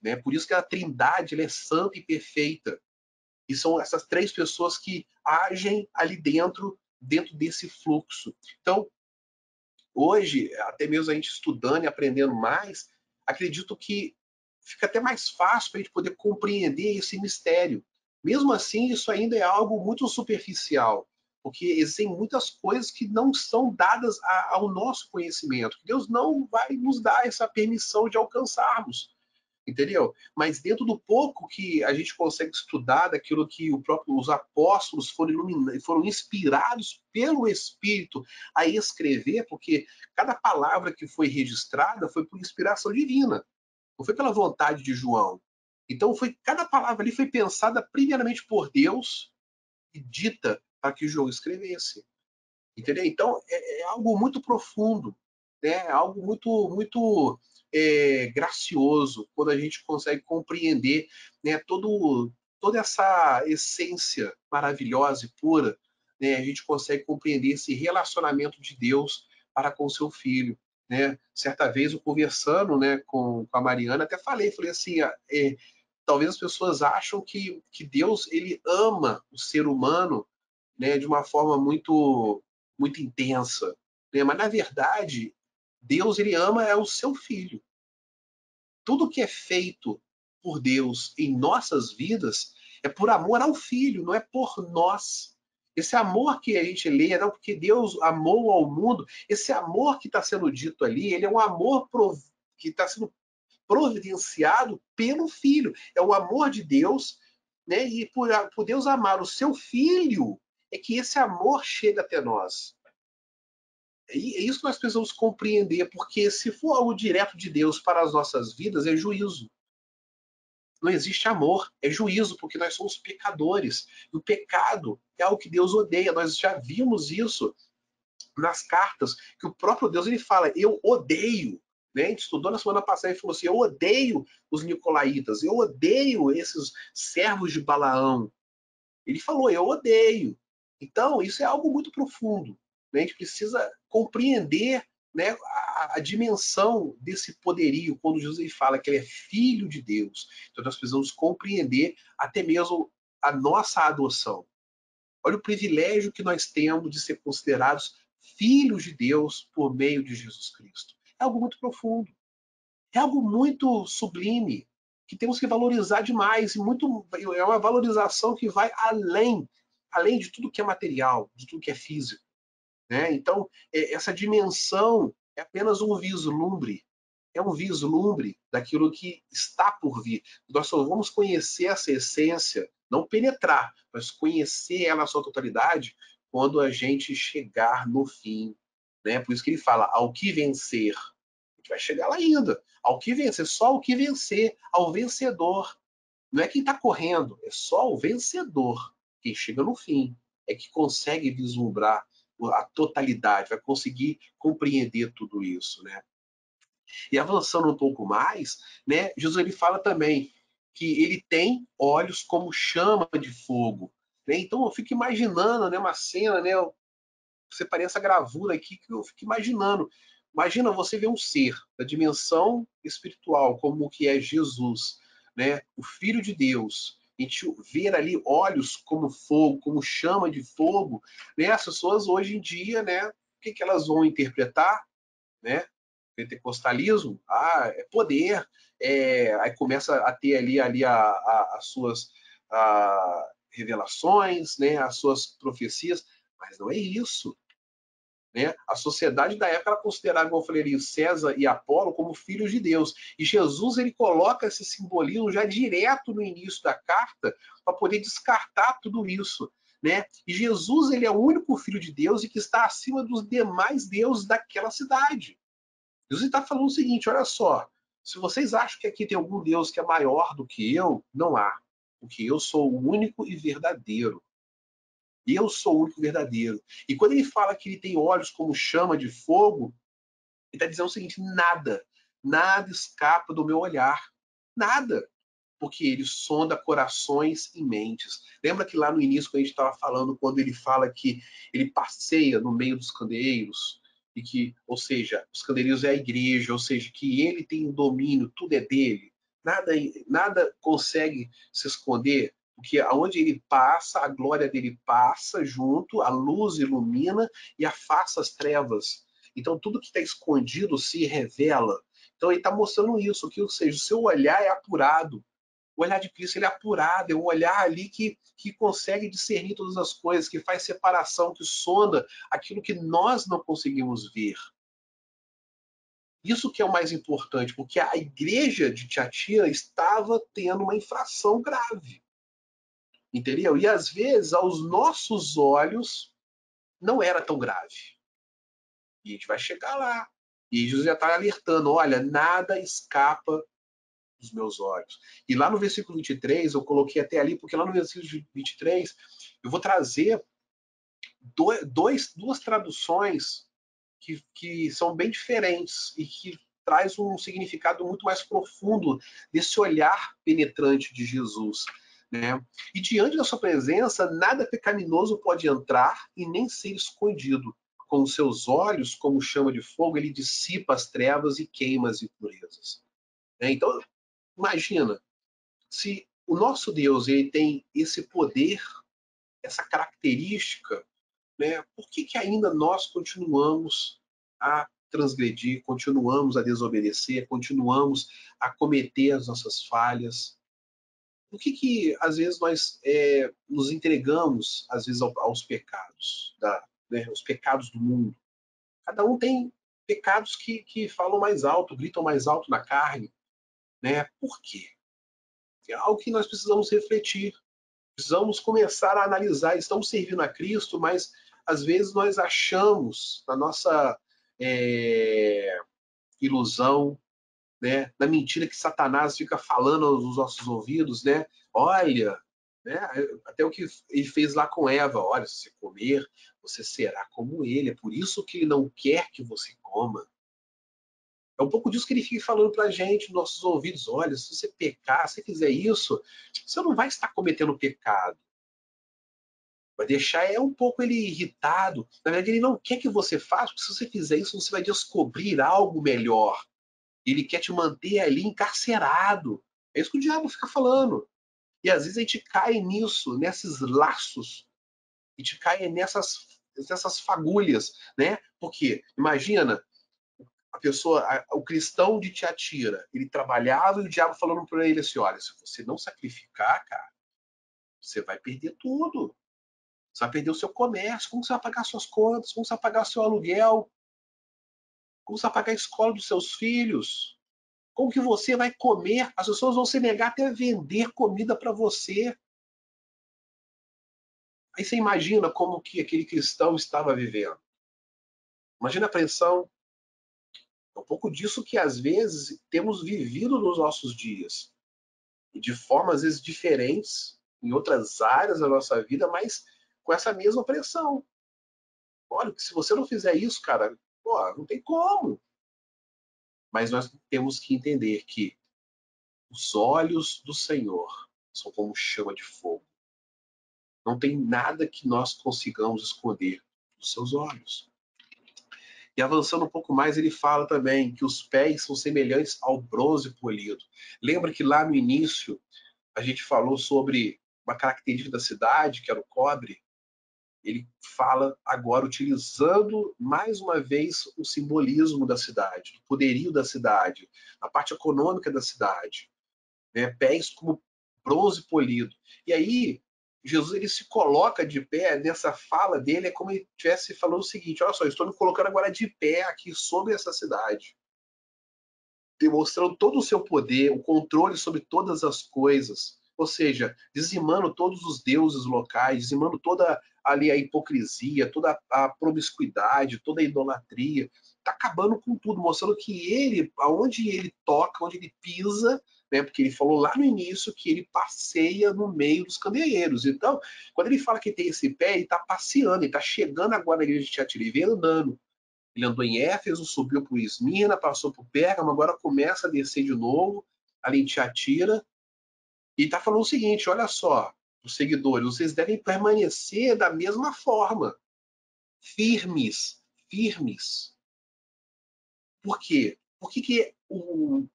Né? Por isso que a Trindade ela é santa e perfeita. E são essas três pessoas que agem ali dentro desse fluxo. Então, hoje, até mesmo a gente estudando e aprendendo mais, acredito que fica até mais fácil para a gente poder compreender esse mistério. Mesmo assim, isso ainda é algo muito superficial, porque existem muitas coisas que não são dadas ao nosso conhecimento, que Deus não vai nos dar essa permissão de alcançarmos. Entendeu? Mas dentro do pouco que a gente consegue estudar, daquilo que os apóstolos foram inspirados pelo Espírito a escrever, porque cada palavra que foi registrada foi por inspiração divina, não foi pela vontade de João. Então cada palavra ali foi pensada primeiramente por Deus e dita para que João escrevesse. Entendeu? Então é algo muito profundo, né? Algo muito gracioso quando a gente consegue compreender, né, toda essa essência maravilhosa e pura, né, a gente consegue compreender esse relacionamento de Deus para com o seu filho. Né? Certa vez eu conversando, né, com a Mariana, até falei assim, talvez as pessoas acham que Deus ele ama o ser humano, né, de uma forma muito intensa, né? Mas na verdade Deus ele ama o seu filho. Tudo que é feito por Deus em nossas vidas é por amor ao filho, não é por nós. Esse amor que a gente lê, não porque Deus amou ao mundo, esse amor que está sendo dito ali, ele é um amor que está sendo providenciado pelo filho. É o amor de Deus, né? E por Deus amar o seu filho, é que esse amor chega até nós. E é isso que nós precisamos compreender, porque se for algo direto de Deus para as nossas vidas, é juízo. Não existe amor, é juízo, porque nós somos pecadores. E o pecado é algo que Deus odeia. Nós já vimos isso nas cartas, que o próprio Deus ele fala, eu odeio. Né? A gente estudou na semana passada e falou assim, eu odeio os nicolaítas, eu odeio esses servos de Balaão. Ele falou, eu odeio. Então, isso é algo muito profundo. Né? A gente precisa compreender, né, a dimensão desse poderio, quando Jesus ele fala que ele é filho de Deus. Então, nós precisamos compreender até mesmo a nossa adoção. Olha o privilégio que nós temos de ser considerados filhos de Deus por meio de Jesus Cristo. É algo muito profundo. É algo muito sublime, que temos que valorizar demais. E muito, é uma valorização que vai além de tudo que é material, de tudo que é físico. Né? Então, essa dimensão é apenas um vislumbre. É um vislumbre daquilo que está por vir. Nós só vamos conhecer essa essência, não penetrar, mas conhecer ela na sua totalidade quando a gente chegar no fim. Né? Por isso que ele fala, ao que vencer. A gente vai chegar lá ainda. Ao que vencer, só o que vencer, ao vencedor. Não é quem está correndo, é só o vencedor. Quem chega no fim é que consegue vislumbrar a totalidade, vai conseguir compreender tudo isso, né? E avançando um pouco mais, né, Jesus ele fala também que ele tem olhos como chama de fogo. Né? Então eu fico imaginando, né, uma cena, né, você parece essa gravura aqui que eu fico imaginando. Imagina você ver um ser da dimensão espiritual, como que é Jesus, né? O Filho de Deus. A gente ver ali olhos como fogo, como chama de fogo, né? As pessoas hoje em dia, né? O que, que elas vão interpretar, né? Pentecostalismo, é poder, aí começa a ter ali as suas revelações, né? As suas profecias, mas não é isso. Né? A sociedade da época ela considerava, como eu falei ali, César e Apolo como filhos de Deus. E Jesus ele coloca esse simbolismo já direto no início da carta para poder descartar tudo isso. Né? E Jesus ele é o único filho de Deus e que está acima dos demais deuses daquela cidade. Jesus está falando o seguinte, olha só, se vocês acham que aqui tem algum Deus que é maior do que eu, não há. Porque eu sou o único e verdadeiro. Eu sou o único verdadeiro. E quando ele fala que ele tem olhos como chama de fogo, ele está dizendo o seguinte: nada escapa do meu olhar. Nada. Porque ele sonda corações e mentes. Lembra que lá no início, quando a gente estava falando, quando ele fala que ele passeia no meio dos candeeiros, e que, ou seja, os candeeiros é a igreja, ou seja, que ele tem o domínio, tudo é dele. Nada consegue se esconder, porque aonde ele passa, a glória dele passa junto, a luz ilumina e afasta as trevas. Então tudo que está escondido se revela. Então ele está mostrando isso, que, ou seja, o seu olhar é apurado. O olhar de Cristo ele é apurado, é um olhar ali que consegue discernir todas as coisas, que faz separação, que sonda aquilo que nós não conseguimos ver. Isso que é o mais importante, porque a igreja de Tiatira estava tendo uma infração grave. Entendeu? E às vezes, aos nossos olhos, não era tão grave. E a gente vai chegar lá. E Jesus já está alertando: olha, nada escapa dos meus olhos. E lá no versículo 23, eu coloquei até ali, porque lá no versículo 23, eu vou trazer duas traduções que são bem diferentes e que traz um significado muito mais profundo desse olhar penetrante de Jesus. Né? E diante da sua presença, nada pecaminoso pode entrar e nem ser escondido. Com os seus olhos, como chama de fogo, ele dissipa as trevas e queima as impurezas. Né? Então, imagina, se o nosso Deus ele tem esse poder, essa característica, né, por que ainda nós continuamos a transgredir, continuamos a desobedecer, continuamos a cometer as nossas falhas? Por que às vezes nós nos entregamos às vezes aos pecados, né, os pecados do mundo? Cada um tem pecados que falam mais alto, gritam mais alto na carne, né? Por quê? É algo que nós precisamos refletir. Precisamos começar a analisar, estamos servindo a Cristo, mas às vezes nós achamos, na nossa ilusão, né, na mentira que Satanás fica falando nos nossos ouvidos, né? Olha, né, até o que ele fez lá com Eva, olha, se você comer, você será como ele, é por isso que ele não quer que você coma. É um pouco disso que ele fica falando pra gente, nos nossos ouvidos, olha, se você pecar, se você fizer isso, você não vai estar cometendo pecado. Vai deixar um pouco ele irritado. Na verdade, ele não quer que você faça, porque se você fizer isso, você vai descobrir algo melhor. Ele quer te manter ali encarcerado. É isso que o diabo fica falando. E às vezes a gente cai nisso, nesses laços, a gente cai nessas fagulhas, né? Porque, imagina, a pessoa, o cristão de Tiatira, ele trabalhava e o diabo falando para ele assim, olha, se você não sacrificar, cara, você vai perder tudo. Você vai perder o seu comércio, como você vai pagar suas contas, como você vai pagar o seu aluguel, como você vai pagar a escola dos seus filhos, como que você vai comer? As pessoas vão se negar até a vender comida para você. Aí você imagina como que aquele cristão estava vivendo. Imagina a pressão. É um pouco disso que às vezes temos vivido nos nossos dias. E de formas às vezes diferentes, em outras áreas da nossa vida, mas com essa mesma pressão. Olha, se você não fizer isso, cara, pô, não tem como. Mas nós temos que entender que os olhos do Senhor são como chama de fogo. Não tem nada que nós consigamos esconder dos seus olhos. E avançando um pouco mais, ele fala também que os pés são semelhantes ao bronze polido. Lembra que lá no início a gente falou sobre uma característica da cidade, que era o cobre? Ele fala agora utilizando mais uma vez o simbolismo da cidade, o poderio da cidade, a parte econômica da cidade, né? Pés como bronze polido. E aí Jesus ele se coloca de pé nessa fala dele, é como ele estivesse falando o seguinte: olha só, eu estou me colocando agora de pé aqui sobre essa cidade, demonstrando todo o seu poder, o controle sobre todas as coisas, ou seja, dizimando todos os deuses locais, dizimando toda ali a hipocrisia, toda a promiscuidade, toda a idolatria, está acabando com tudo, mostrando que ele, aonde ele toca, onde ele pisa, né, porque ele falou lá no início que ele passeia no meio dos candeeiros. Então, quando ele fala que tem esse pé, ele está passeando, ele está chegando agora na igreja de Tiatira, ele vem andando. Ele andou em Éfeso, subiu por Esmirna, passou por Pérgamo, agora começa a descer de novo, ali em Tiatira, e está falando o seguinte: olha só, os seguidores, vocês devem permanecer da mesma forma, firmes, firmes. Por quê? Por que o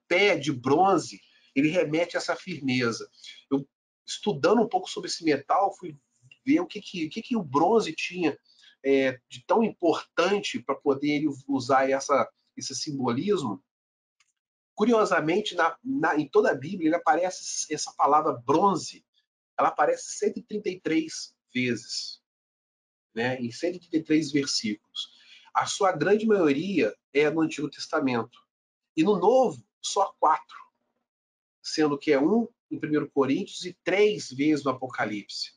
pé de bronze ele remete a essa firmeza? Eu, estudando um pouco sobre esse metal, fui ver o que o bronze tinha de tão importante para poder ele usar esse simbolismo. Curiosamente, em toda a Bíblia, ele aparece essa palavra bronze, ela aparece 133 vezes, né, em 133 versículos. A sua grande maioria é no Antigo Testamento. E no Novo, só 4, sendo que é um em 1 Coríntios e 3 vezes no Apocalipse.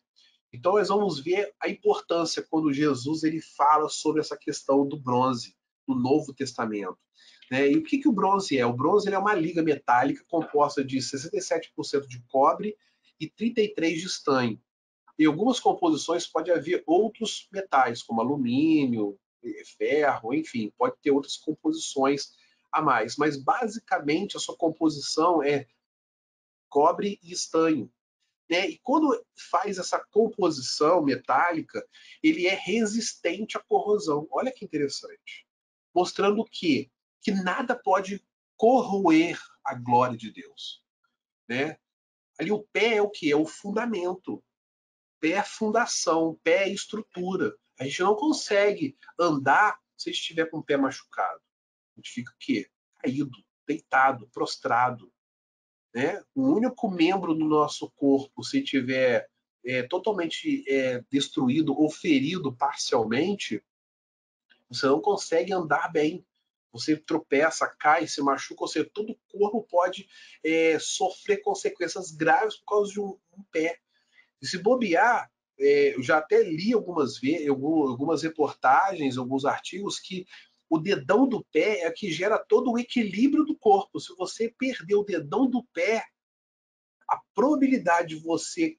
Então nós vamos ver a importância quando Jesus ele fala sobre essa questão do bronze no Novo Testamento. Né? E o que o bronze é? O bronze ele é uma liga metálica composta de 67% de cobre e 33% de estanho. Em algumas composições pode haver outros metais, como alumínio, ferro, enfim, pode ter outras composições a mais. Mas basicamente a sua composição é cobre e estanho. Né? E quando faz essa composição metálica, ele é resistente à corrosão. Olha que interessante. Mostrando que nada pode corroer a glória de Deus. Né? Ali o pé é o que? É o fundamento. Pé é fundação, pé é estrutura. A gente não consegue andar se estiver com o pé machucado. A gente fica o quê? Caído, deitado, prostrado. Né? O único membro do nosso corpo, se tiver totalmente destruído ou ferido parcialmente, você não consegue andar bem. Você tropeça, cai, se machuca, ou seja, todo o corpo pode sofrer consequências graves por causa de um pé. E se bobear, eu já até li algumas vezes, algumas reportagens, alguns artigos, que o dedão do pé é que gera todo o equilíbrio do corpo. Se você perder o dedão do pé, a probabilidade de você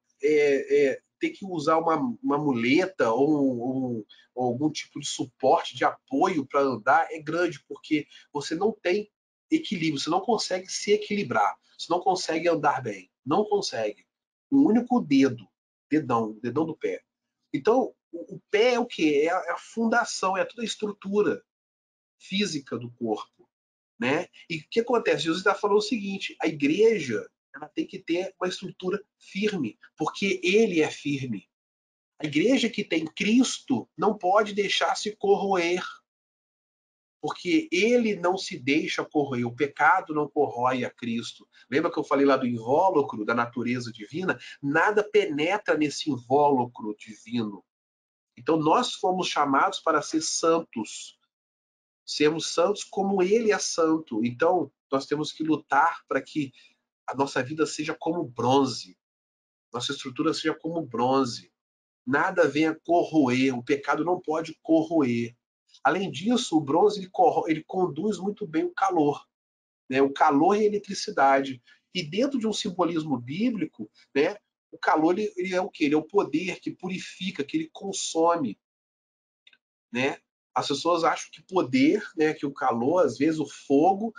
ter que usar uma muleta ou algum tipo de suporte, de apoio para andar é grande, porque você não tem equilíbrio, você não consegue se equilibrar, você não consegue andar bem, não consegue. Um único dedão do pé. Então, o pé é o quê? É a fundação, é toda a estrutura física do corpo, né? E o que acontece? Jesus está falando o seguinte: a igreja, ela tem que ter uma estrutura firme, porque ele é firme. A igreja que tem Cristo não pode deixar se corroer, porque ele não se deixa corroer, o pecado não corrói a Cristo. Lembra que eu falei lá do invólucro da natureza divina? Nada penetra nesse invólucro divino. Então nós fomos chamados para ser santos, sermos santos como ele é santo. Então nós temos que lutar para que a nossa vida seja como bronze, nossa estrutura seja como bronze. Nada venha corroer, o pecado não pode corroer. Além disso, o bronze ele conduz muito bem o calor, né? O calor e a eletricidade. E dentro de um simbolismo bíblico, né, o calor ele é o quê? Ele é o poder que purifica, que ele consome, né? As pessoas acham que poder, né, que o calor, às vezes o fogo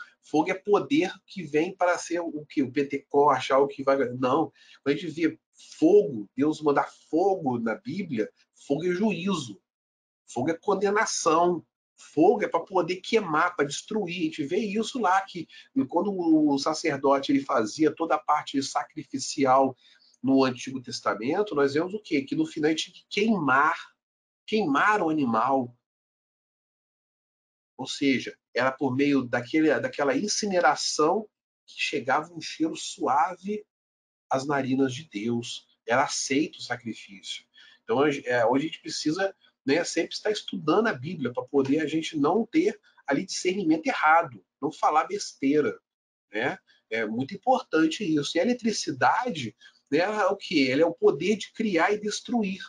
é poder que vem para ser o que o Pentecoste, algo que vai. Não, quando a gente vê fogo, Deus mandar fogo na Bíblia, fogo é juízo, fogo é condenação, fogo é para poder queimar, para destruir. A gente vê isso lá que quando o sacerdote ele fazia toda a parte sacrificial no Antigo Testamento, nós vemos o quê? Que no final a gente tinha que queimar o animal. Ou seja, era por meio daquela incineração que chegava um cheiro suave às narinas de Deus. Era aceito o sacrifício. Então, hoje a gente precisa, né, sempre estar estudando a Bíblia para poder a gente não ter ali discernimento errado, não falar besteira, né? É muito importante isso. E a eletricidade, né, é o que? Ela é o poder de criar e destruir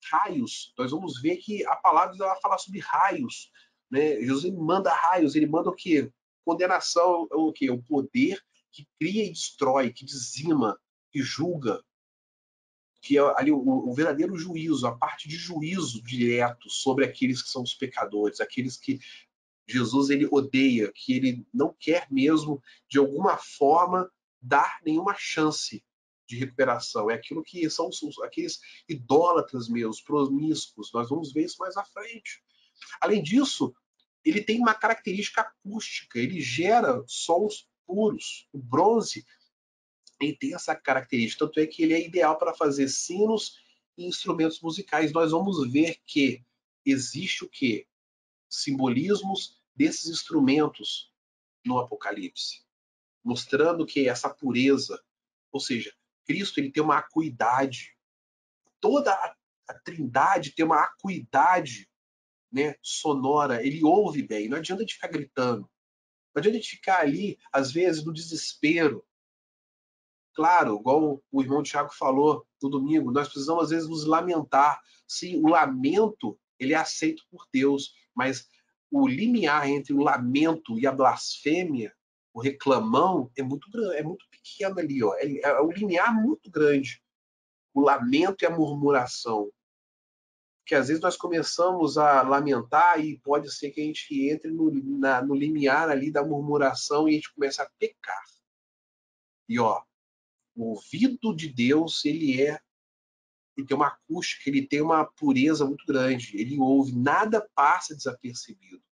raios. Nós vamos ver que a palavra vai falar sobre raios, né? Jesus manda raios, ele manda o quê? Condenação, o quê? O poder que cria e destrói, que dizima, que julga, que é ali o verdadeiro juízo, a parte de juízo direto sobre aqueles que são os pecadores, aqueles que Jesus ele odeia, que ele não quer mesmo de alguma forma dar nenhuma chance de recuperação. É aquilo que são aqueles idólatras meus, promíscuos. Nós vamos ver isso mais à frente. Além disso, ele tem uma característica acústica, ele gera sons puros. O bronze ele tem essa característica, tanto é que ele é ideal para fazer sinos e instrumentos musicais. Nós vamos ver que existe o quê? Simbolismos desses instrumentos no Apocalipse, mostrando que essa pureza, ou seja, Cristo ele tem uma acuidade, toda a Trindade tem uma acuidade, né, sonora, ele ouve bem, não adianta de ficar gritando, não adianta de ficar ali, às vezes, no desespero. Claro, igual o irmão Tiago falou no domingo, nós precisamos às vezes nos lamentar. Sim, o lamento ele é aceito por Deus, mas o limiar entre o lamento e a blasfêmia, o reclamão, é muito grande, é muito pequeno ali, ó. É um limiar muito grande. O lamento e a murmuração. Que às vezes nós começamos a lamentar e pode ser que a gente entre no limiar ali da murmuração e a gente começa a pecar. E ó, o ouvido de Deus, ele tem uma acústica, ele tem uma pureza muito grande. Ele ouve, nada passa desapercebido.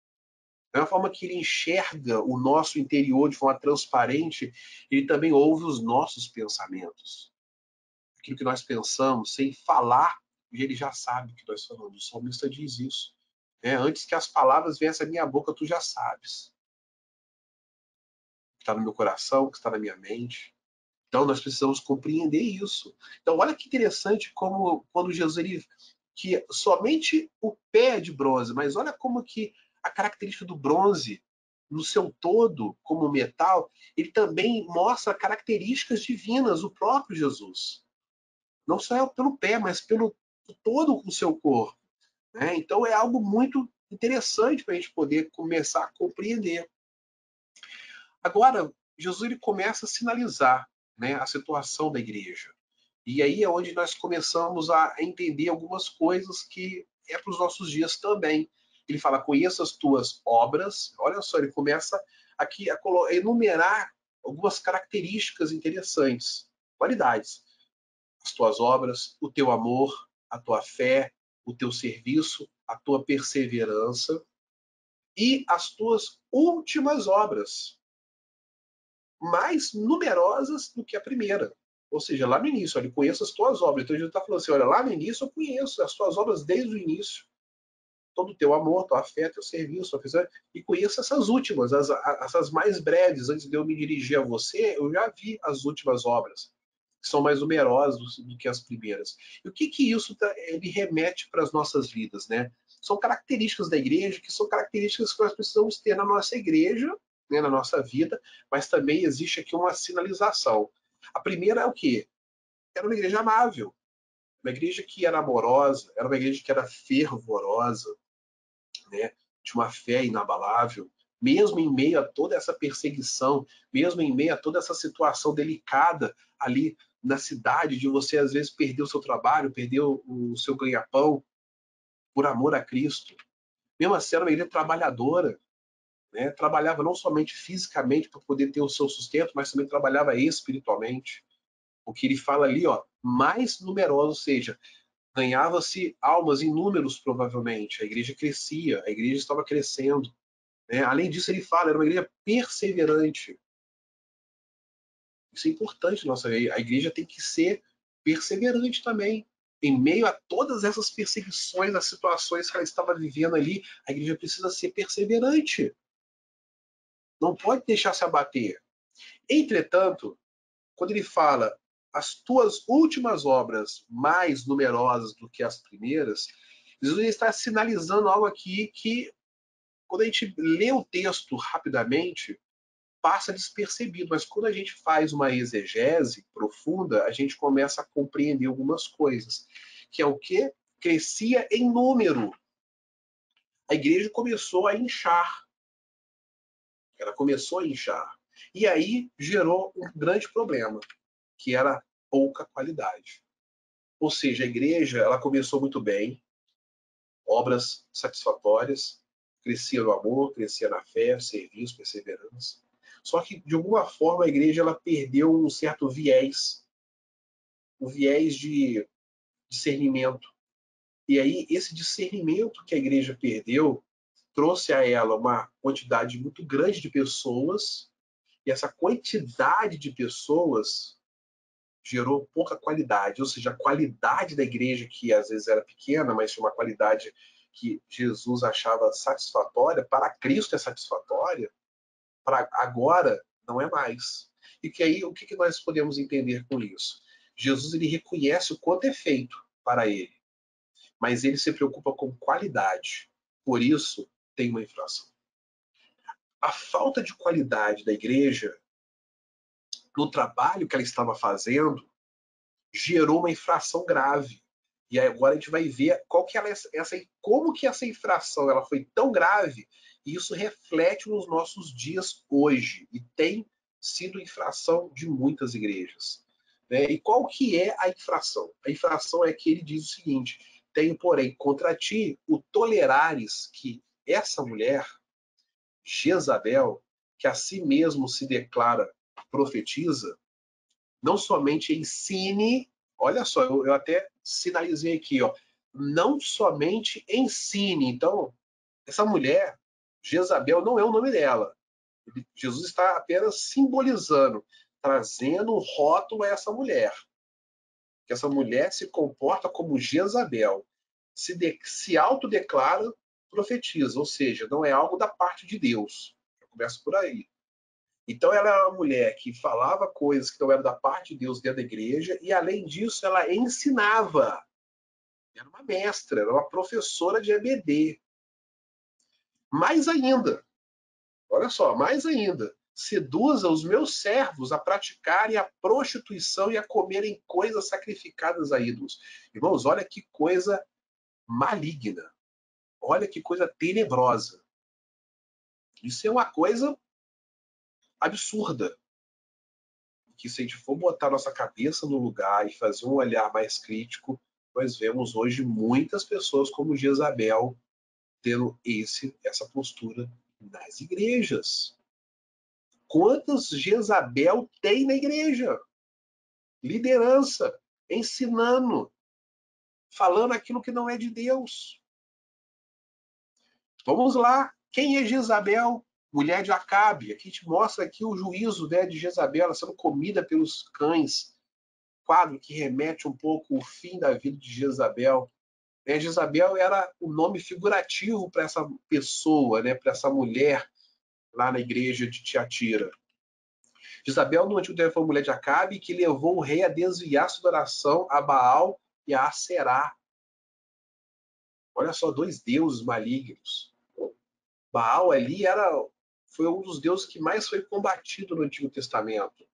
Da mesma forma que ele enxerga o nosso interior de forma transparente, ele também ouve os nossos pensamentos. Aquilo que nós pensamos, sem falar, ele já sabe o que nós falamos. O salmista diz isso. Antes que as palavras venham à minha boca, tu já sabes. O que está no meu coração, o que está na minha mente. Então nós precisamos compreender isso. Então olha que interessante como quando Jesus ele que somente o pé é de bronze, mas olha como que a característica do bronze no seu todo como metal, ele também mostra características divinas, o próprio Jesus. Não só pelo pé, mas pelo todo o seu corpo. Né? Então é algo muito interessante para a gente poder começar a compreender. Agora, Jesus ele começa a sinalizar, né, a situação da igreja. E aí é onde nós começamos a entender algumas coisas que é para os nossos dias também. Ele fala, conheça as tuas obras. Olha só, ele começa aqui a enumerar algumas características interessantes, qualidades. As tuas obras, o teu amor, a tua fé, o teu serviço, a tua perseverança e as tuas últimas obras, mais numerosas do que a primeira. Ou seja, lá no início, ele conheço as tuas obras. Então, Jesus está falando assim, olha, lá no início eu conheço as tuas obras desde o início. Todo o teu amor, tua fé, teu serviço, e conheço essas últimas, essas mais breves. Antes de eu me dirigir a você, eu já vi as últimas obras, que são mais numerosas do que as primeiras. E o que isso ele remete para as nossas vidas, né? São características da igreja, que são características que nós precisamos ter na nossa igreja, né, na nossa vida, mas também existe aqui uma sinalização. A primeira é o quê? Era uma igreja amável, uma igreja que era amorosa, era uma igreja que era fervorosa, né, de uma fé inabalável, mesmo em meio a toda essa perseguição, mesmo em meio a toda essa situação delicada ali na cidade, de você às vezes perder o seu trabalho, perder o seu ganha-pão por amor a Cristo. Mesmo assim, era uma igreja trabalhadora, né? Trabalhava não somente fisicamente para poder ter o seu sustento, mas também trabalhava espiritualmente. O que ele fala ali, ó, mais numeroso, ou seja, ganhava-se almas em números, provavelmente. A igreja crescia, a igreja estava crescendo. Né? Além disso, ele fala, era uma igreja perseverante. Isso é importante, nossa. A igreja tem que ser perseverante também. Em meio a todas essas perseguições, as situações que ela estava vivendo ali, a igreja precisa ser perseverante. Não pode deixar se abater. Entretanto, quando ele fala as tuas últimas obras mais numerosas do que as primeiras, Jesus está sinalizando algo aqui que, quando a gente lê o texto rapidamente, passa despercebido, mas quando a gente faz uma exegese profunda, a gente começa a compreender algumas coisas, que é o que? Crescia em número. A igreja começou a inchar. Ela começou a inchar. E aí gerou um grande problema, que era pouca qualidade. Ou seja, a igreja ela começou muito bem, obras satisfatórias, crescia no amor, crescia na fé, serviço, perseverança. Só que, de alguma forma, a igreja ela perdeu um certo viés, o viés de discernimento. E aí, esse discernimento que a igreja perdeu trouxe a ela uma quantidade muito grande de pessoas, e essa quantidade de pessoas gerou pouca qualidade, ou seja, a qualidade da igreja, que às vezes era pequena, mas tinha uma qualidade que Jesus achava satisfatória, para Cristo é satisfatória, para agora não é mais. E que aí, o que nós podemos entender com isso? Jesus ele reconhece o quanto é feito para ele, mas ele se preocupa com qualidade. Por isso, tem uma infração. A falta de qualidade da igreja no trabalho que ela estava fazendo gerou uma infração grave. E agora a gente vai ver qual que como que essa infração ela foi tão grave, e isso reflete nos nossos dias hoje, e tem sido infração de muitas igrejas. Né? E qual que é a infração? A infração é que ele diz o seguinte: tenho, porém, contra ti o tolerares que essa mulher, Jezabel, que a si mesmo se declara profetiza, não somente ensine, olha só, eu até sinalizei aqui, ó, não somente ensine. Então, essa mulher, Jezabel, não é o nome dela. Jesus está apenas simbolizando, trazendo um rótulo a essa mulher. Que essa mulher se comporta como Jezabel, se autodeclara profetiza, ou seja, não é algo da parte de Deus. Já começa por aí. Então ela era uma mulher que falava coisas que não eram da parte de Deus dentro da igreja, e além disso ela ensinava. Era uma mestra, era uma professora de EBD. Mais ainda, olha só, mais ainda, seduza os meus servos a praticarem a prostituição e a comerem coisas sacrificadas a ídolos. Irmãos, olha que coisa maligna. Olha que coisa tenebrosa. Isso é uma coisa absurda. Que se a gente for botar nossa cabeça no lugar e fazer um olhar mais crítico, nós vemos hoje muitas pessoas como Jezabel tendo essa postura nas igrejas. Quantas Jezabel tem na igreja? Liderança, ensinando, falando aquilo que não é de Deus. Vamos lá. Quem é Jezabel? Mulher de Acabe. Aqui te mostra aqui o juízo, né, de Jezabel, ela sendo comida pelos cães. Quadro que remete um pouco ao fim da vida de Jezabel. Jezabel era o nome figurativo para essa pessoa, né, para essa mulher lá na igreja de Tiatira. Jezabel, no Antigo Testamento, foi a mulher de Acabe que levou o rei a desviar sua adoração a Baal e a Aserá. Olha só, dois deuses malignos. Baal ali foi um dos deuses que mais foi combatido no Antigo Testamento,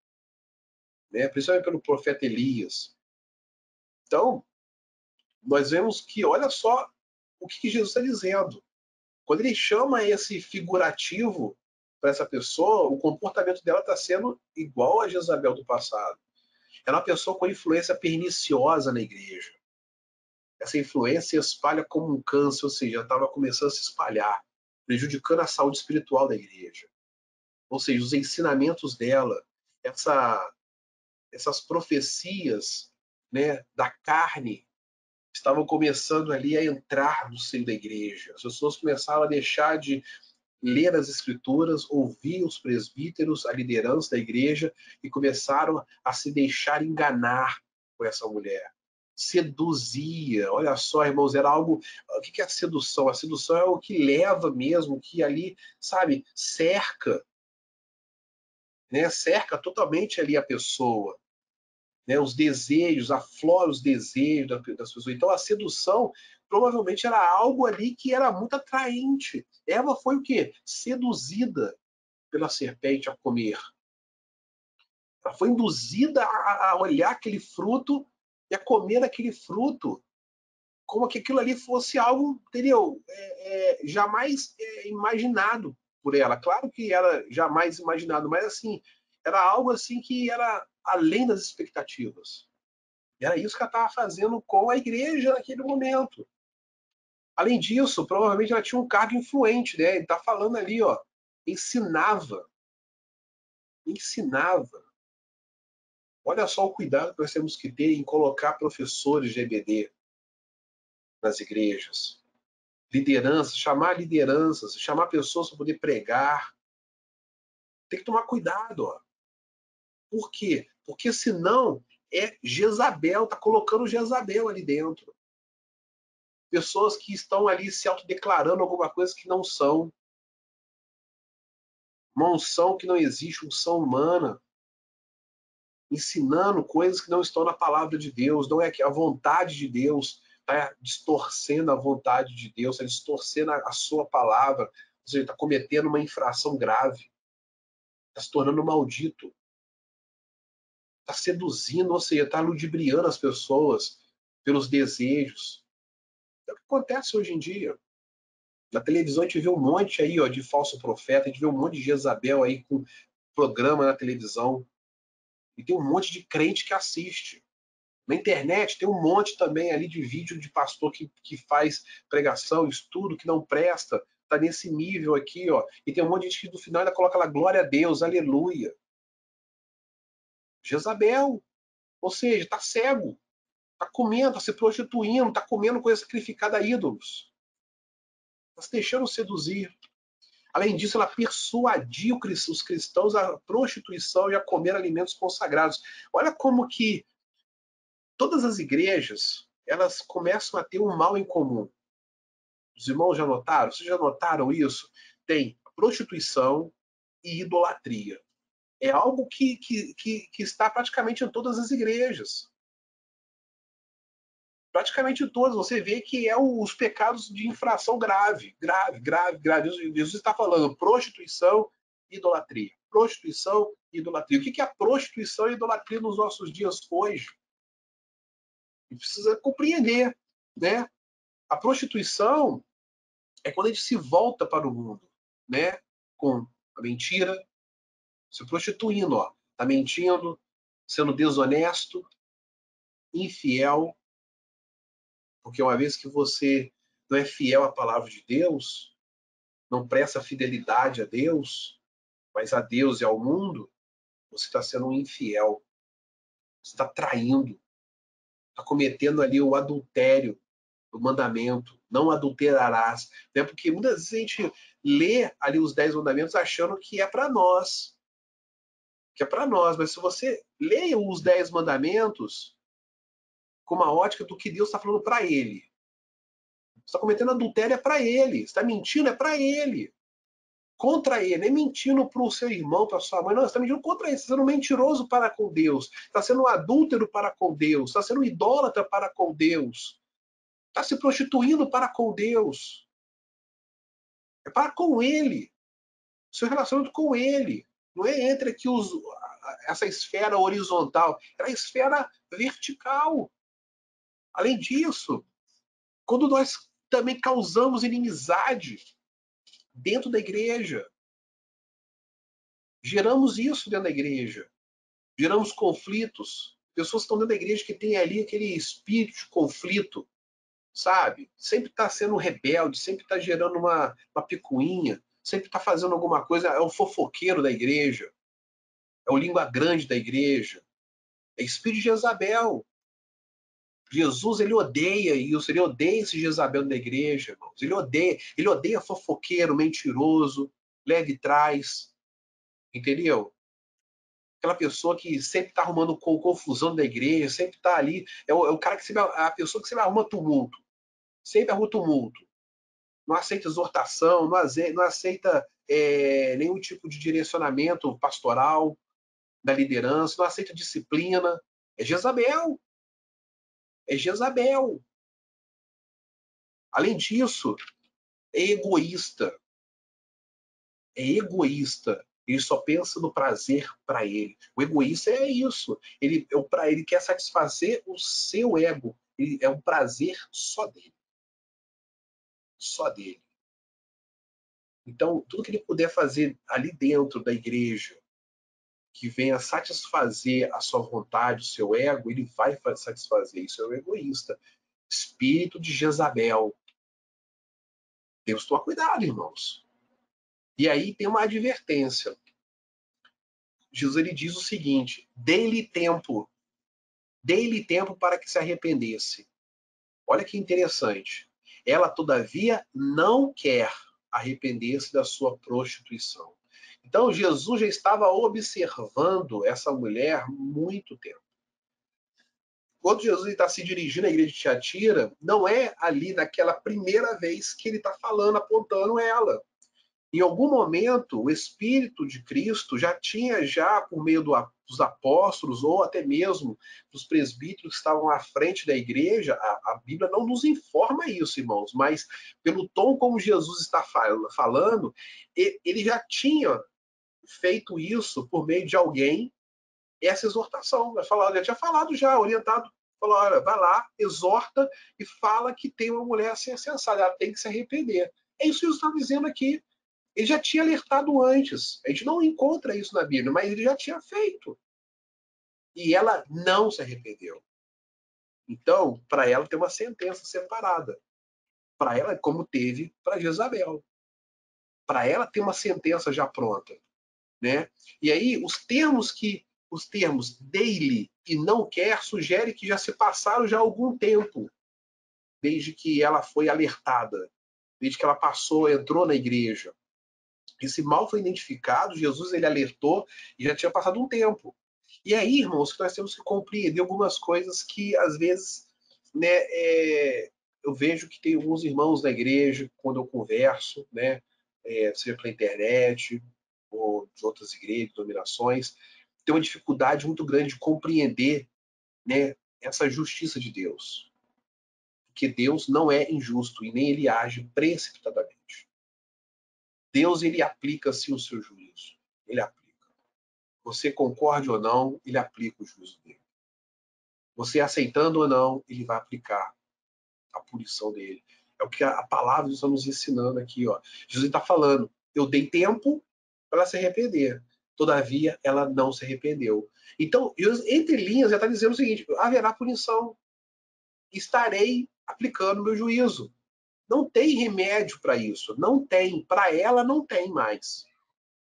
né? Principalmente pelo profeta Elias. Então, nós vemos que, olha só o que Jesus está dizendo. Quando ele chama esse figurativo para essa pessoa, o comportamento dela está sendo igual a Jezabel do passado. Ela é uma pessoa com influência perniciosa na igreja. Essa influência espalha como um câncer, ou seja, estava começando a se espalhar, prejudicando a saúde espiritual da igreja. Ou seja, os ensinamentos dela, essas profecias, né, da carne, estavam começando ali a entrar no seio da igreja. As pessoas começaram a deixar de ler as escrituras, ouvir os presbíteros, a liderança da igreja, e começaram a se deixar enganar por essa mulher. Seduzia, olha só, irmãos, era algo. O que é a sedução? A sedução é o que leva mesmo, que ali, sabe, cerca, né? Cerca totalmente ali a pessoa. Né, os desejos, aflora os desejos das pessoas. Então a sedução provavelmente era algo ali que era muito atraente. Eva foi o quê? Seduzida pela serpente a comer. Ela foi induzida a olhar aquele fruto e a comer aquele fruto, como que aquilo ali fosse algo, entendeu? Jamais imaginado por ela. Claro que era jamais imaginado, mas assim, era algo assim que era além das expectativas. Era isso que ela estava fazendo com a igreja naquele momento. Além disso, provavelmente ela tinha um cargo influente, né? Ele está falando ali, ó, ensinava. Ensinava. Olha só o cuidado que nós temos que ter em colocar professores de EBD nas igrejas. Lideranças, chamar pessoas para poder pregar. Tem que tomar cuidado, ó. Por quê? Porque senão é Jezabel, tá colocando Jezabel ali dentro. Pessoas que estão ali se autodeclarando alguma coisa que não são. Uma unção que não existe, unção humana. Ensinando coisas que não estão na palavra de Deus, não é que a vontade de Deus, está distorcendo a vontade de Deus, está distorcendo a sua palavra, ou seja, está cometendo uma infração grave, está se tornando maldito, está seduzindo, ou seja, está ludibriando as pessoas pelos desejos. É o que acontece hoje em dia. Na televisão a gente vê um monte aí, ó, de falso profeta, a gente vê um monte de Jezabel aí com programa na televisão, e tem um monte de crente que assiste. Na internet tem um monte também ali de vídeo de pastor que faz pregação, estudo, que não presta, tá nesse nível aqui, ó. E tem um monte de gente que no final ainda coloca lá, glória a Deus, aleluia. Jezabel, ou seja, tá cego, tá comendo, tá se prostituindo, tá comendo coisa sacrificada a ídolos. Tá se deixando seduzir. Além disso, ela persuadiu os cristãos à prostituição e a comer alimentos consagrados. Olha como que todas as igrejas, elas começam a ter um mal em comum. Os irmãos já notaram? Vocês já notaram isso? Tem prostituição e idolatria. É algo que está praticamente em todas as igrejas. Praticamente em todas. Você vê que é os pecados de infração grave. Grave, grave, grave. Jesus está falando prostituição e idolatria. prostituição e idolatria. O que é a prostituição e idolatria nos nossos dias hoje? A gente precisa compreender, né? A prostituição é quando a gente se volta para o mundo, né? Com a mentira, se prostituindo, ó. Tá mentindo, sendo desonesto, infiel, porque uma vez que você não é fiel à palavra de Deus, não presta fidelidade a Deus, mas a Deus e ao mundo, você está sendo um infiel. Você está traindo, está cometendo ali o adultério do mandamento. Não adulterarás. Né? Porque muitas vezes a gente lê ali os 10 mandamentos achando que é para nós. Que é para nós. Mas se você lê os 10 mandamentos com uma ótica do que Deus está falando para ele. Você está cometendo adultério é para ele. Você está mentindo é para ele. Contra ele, nem mentindo para o seu irmão, para sua mãe, não, você está mentindo contra ele, você está sendo mentiroso para com Deus, está sendo um adúltero para com Deus, está sendo um idólatra para com Deus, está se prostituindo para com Deus, é para com ele, seu relacionamento com ele, não é entre aqui essa esfera horizontal, é a esfera vertical. Além disso, quando nós também causamos inimizade dentro da igreja, geramos isso dentro da igreja. Geramos conflitos. Pessoas que estão dentro da igreja que tem ali aquele espírito de conflito, sabe? Sempre está sendo rebelde, sempre está gerando uma picuinha, sempre está fazendo alguma coisa. É o fofoqueiro da igreja, é o língua grande da igreja, é espírito de Jezabel. Jesus, ele odeia isso, ele odeia esse Jezabel da igreja, irmãos. Ele odeia fofoqueiro, mentiroso, leve trás, entendeu? Aquela pessoa que sempre está arrumando confusão da igreja, sempre está ali, é o cara que sempre, a pessoa que sempre arruma tumulto, sempre arruma tumulto, não aceita exortação, não aceita nenhum tipo de direcionamento pastoral da liderança, não aceita disciplina, é Jezabel, é Jezabel. Além disso, é egoísta, é egoísta. Ele só pensa no prazer para ele. O egoísta é isso. Ele quer satisfazer o seu ego. É um prazer só dele. Só dele. Então, tudo que ele puder fazer ali dentro da igreja, que venha satisfazer a sua vontade, o seu ego, ele vai satisfazer. Isso é o egoísta. Espírito de Jezabel. Temos que tomar cuidado, irmãos. E aí tem uma advertência. Jesus ele diz o seguinte: dê-lhe tempo para que se arrependesse. Olha que interessante. Ela, todavia, não quer arrepender-se da sua prostituição. Então, Jesus já estava observando essa mulher muito tempo. Quando Jesus está se dirigindo à igreja de Tiatira, não é ali naquela primeira vez que ele está falando, apontando ela. Em algum momento, o Espírito de Cristo já por meio dos apóstolos, ou até mesmo dos presbíteros que estavam à frente da igreja, a Bíblia não nos informa isso, irmãos, mas pelo tom como Jesus está falando, ele já tinha feito isso por meio de alguém, essa exortação. Ele tinha falado já, orientado, falou, olha, vai lá, exorta e fala que tem uma mulher assim insensata, ela tem que se arrepender. É isso que Jesus está dizendo aqui. Ele já tinha alertado antes. A gente não encontra isso na Bíblia, mas ele já tinha feito. E ela não se arrependeu. Então, para ela tem uma sentença separada. Para ela, como teve para Jezabel. Para ela tem uma sentença já pronta, né? E aí os termos dele e não quer sugerem que já se passaram já algum tempo desde que ela foi alertada, desde que ela entrou na igreja. Esse mal foi identificado, Jesus ele alertou e já tinha passado um tempo. E aí, irmãos, nós temos que compreender algumas coisas que, às vezes, né, eu vejo que tem alguns irmãos da igreja, quando eu converso, né, seja pela internet ou de outras igrejas, denominações, tem uma dificuldade muito grande de compreender, né, essa justiça de Deus. Porque Deus não é injusto e nem ele age precipitadamente. Deus ele aplica sim o seu juízo. Ele aplica. Você concorde ou não, ele aplica o juízo dele. Você aceitando ou não, ele vai aplicar a punição dele. É o que a palavra está nos ensinando aqui. Ó. Jesus está falando, eu dei tempo para ela se arrepender. Todavia, ela não se arrependeu. Então, entre linhas, já está dizendo o seguinte, haverá punição. Estarei aplicando meu juízo. Não tem remédio para isso. Não tem. Para ela, não tem mais.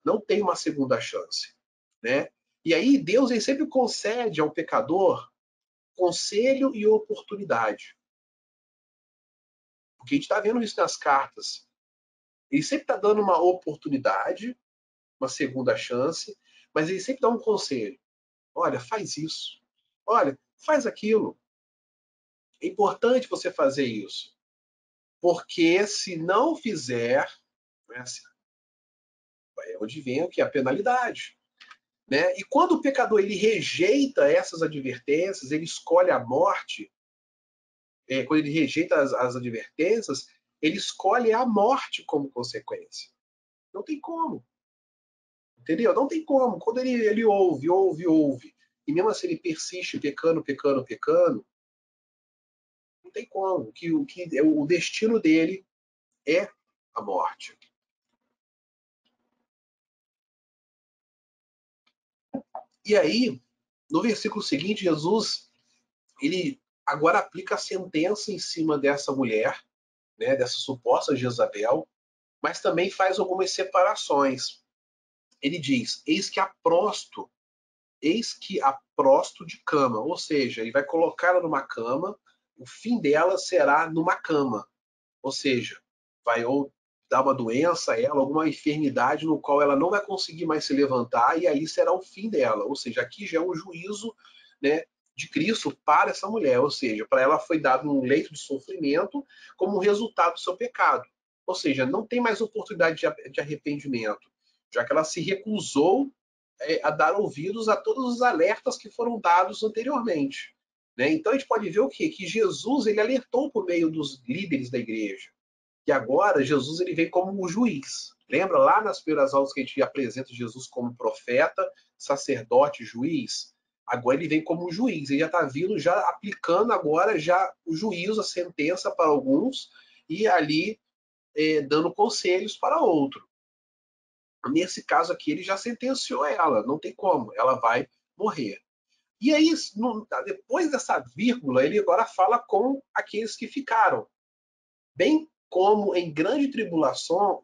Não tem uma segunda chance. Né? E aí, Deus ele sempre concede ao pecador conselho e oportunidade. Porque a gente está vendo isso nas cartas. Ele sempre está dando uma oportunidade, uma segunda chance, mas ele sempre dá um conselho. Olha, faz isso. Olha, faz aquilo. É importante você fazer isso. Porque se não fizer, né, é onde vem o que? A penalidade. Né? E quando o pecador ele rejeita essas advertências, ele escolhe a morte, quando ele rejeita as advertências, ele escolhe a morte como consequência. Não tem como. Entendeu? Não tem como. Quando ele ouve, e mesmo assim ele persiste pecando, não tem como. O destino dele é a morte. E aí, no versículo seguinte, Jesus, ele agora aplica a sentença em cima dessa mulher, né, dessa suposta Jezabel, mas também faz algumas separações. Ele diz, eis que a prosto de cama, ou seja, ele vai colocá-la numa cama, o fim dela será numa cama, ou seja, vai ou dar uma doença a ela, alguma enfermidade no qual ela não vai conseguir mais se levantar, e aí será o fim dela, ou seja, aqui já é um juízo, né, de Cristo para essa mulher, ou seja, para ela foi dado um leito de sofrimento como resultado do seu pecado, ou seja, não tem mais oportunidade de arrependimento, já que ela se recusou a dar ouvidos a todos os alertas que foram dados anteriormente. Né? Então a gente pode ver o quê? Que Jesus ele alertou por meio dos líderes da igreja. E agora Jesus ele vem como o juiz. Lembra lá nas primeiras aulas que a gente apresenta Jesus como profeta, sacerdote, juiz? Agora ele vem como juiz. Ele já está vindo, já aplicando agora já o juízo, a sentença para alguns e ali dando conselhos para outros. Nesse caso aqui, ele já sentenciou ela, não tem como, ela vai morrer. E aí, depois dessa vírgula, ele agora fala com aqueles que ficaram. Bem como em grande tribulação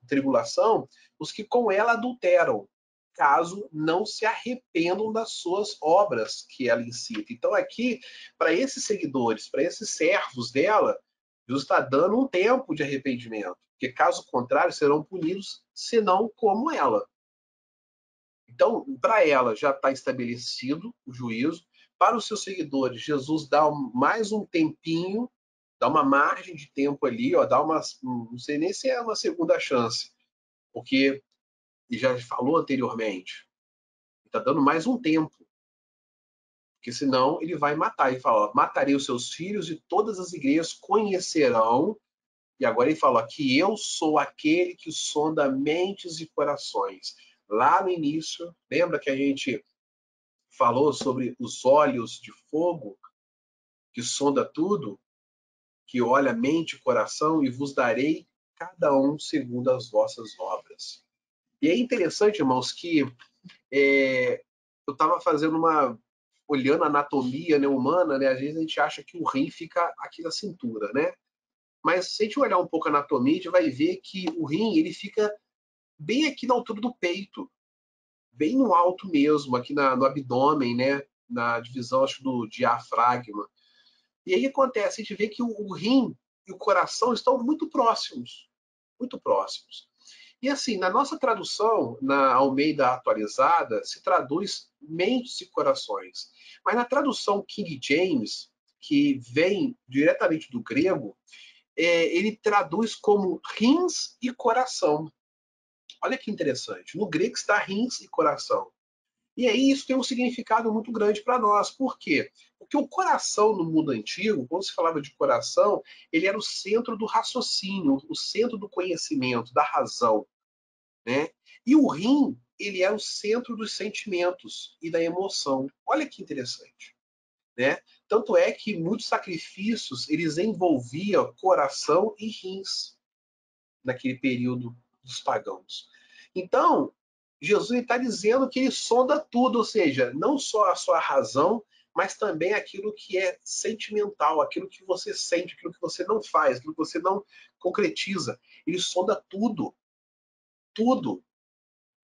os que com ela adulteram, caso não se arrependam das suas obras que ela incita. Então, aqui, para esses seguidores, para esses servos dela, Deus está dando um tempo de arrependimento, porque caso contrário serão punidos, senão como ela. Então, para ela já está estabelecido o juízo. Para os seus seguidores, Jesus dá mais um tempinho, dá uma margem de tempo ali, ó, dá uma, não sei nem se é uma segunda chance, porque ele já falou anteriormente, está dando mais um tempo, porque senão ele vai matar. Ele fala, ó, matarei os seus filhos e todas as igrejas conhecerão. E agora ele fala que eu sou aquele que sonda mentes e corações. Lá no início, lembra que a gente falou sobre os olhos de fogo, que sonda tudo, que olha mente e coração, e vos darei cada um segundo as vossas obras. E é interessante, irmãos, que eu estava fazendo olhando a anatomia, né, humana, né, às vezes a gente acha que o rim fica aqui na cintura, né? Mas se a gente olhar um pouco a anatomia, a gente vai ver que o rim ele fica bem aqui na altura do peito, bem no alto mesmo, aqui no abdômen, né? Na divisão, acho, do diafragma. E aí acontece, a gente vê que o rim e o coração estão muito próximos. Muito próximos. E assim, na nossa tradução, na Almeida atualizada, se traduz mentes e corações. Mas na tradução King James, que vem diretamente do grego, ele traduz como rins e coração. Olha que interessante. No grego está rins e coração. E aí isso tem um significado muito grande para nós. Por quê? Porque o coração no mundo antigo, quando se falava de coração, ele era o centro do raciocínio, o centro do conhecimento, da razão. Né? E o rim ele é o centro dos sentimentos e da emoção. Olha que interessante, né? Tanto é que muitos sacrifícios eles envolviam coração e rins naquele período dos pagãos. Então, Jesus está dizendo que ele sonda tudo, ou seja, não só a sua razão, mas também aquilo que é sentimental, aquilo que você sente, aquilo que você não faz, aquilo que você não concretiza. Ele sonda tudo, tudo.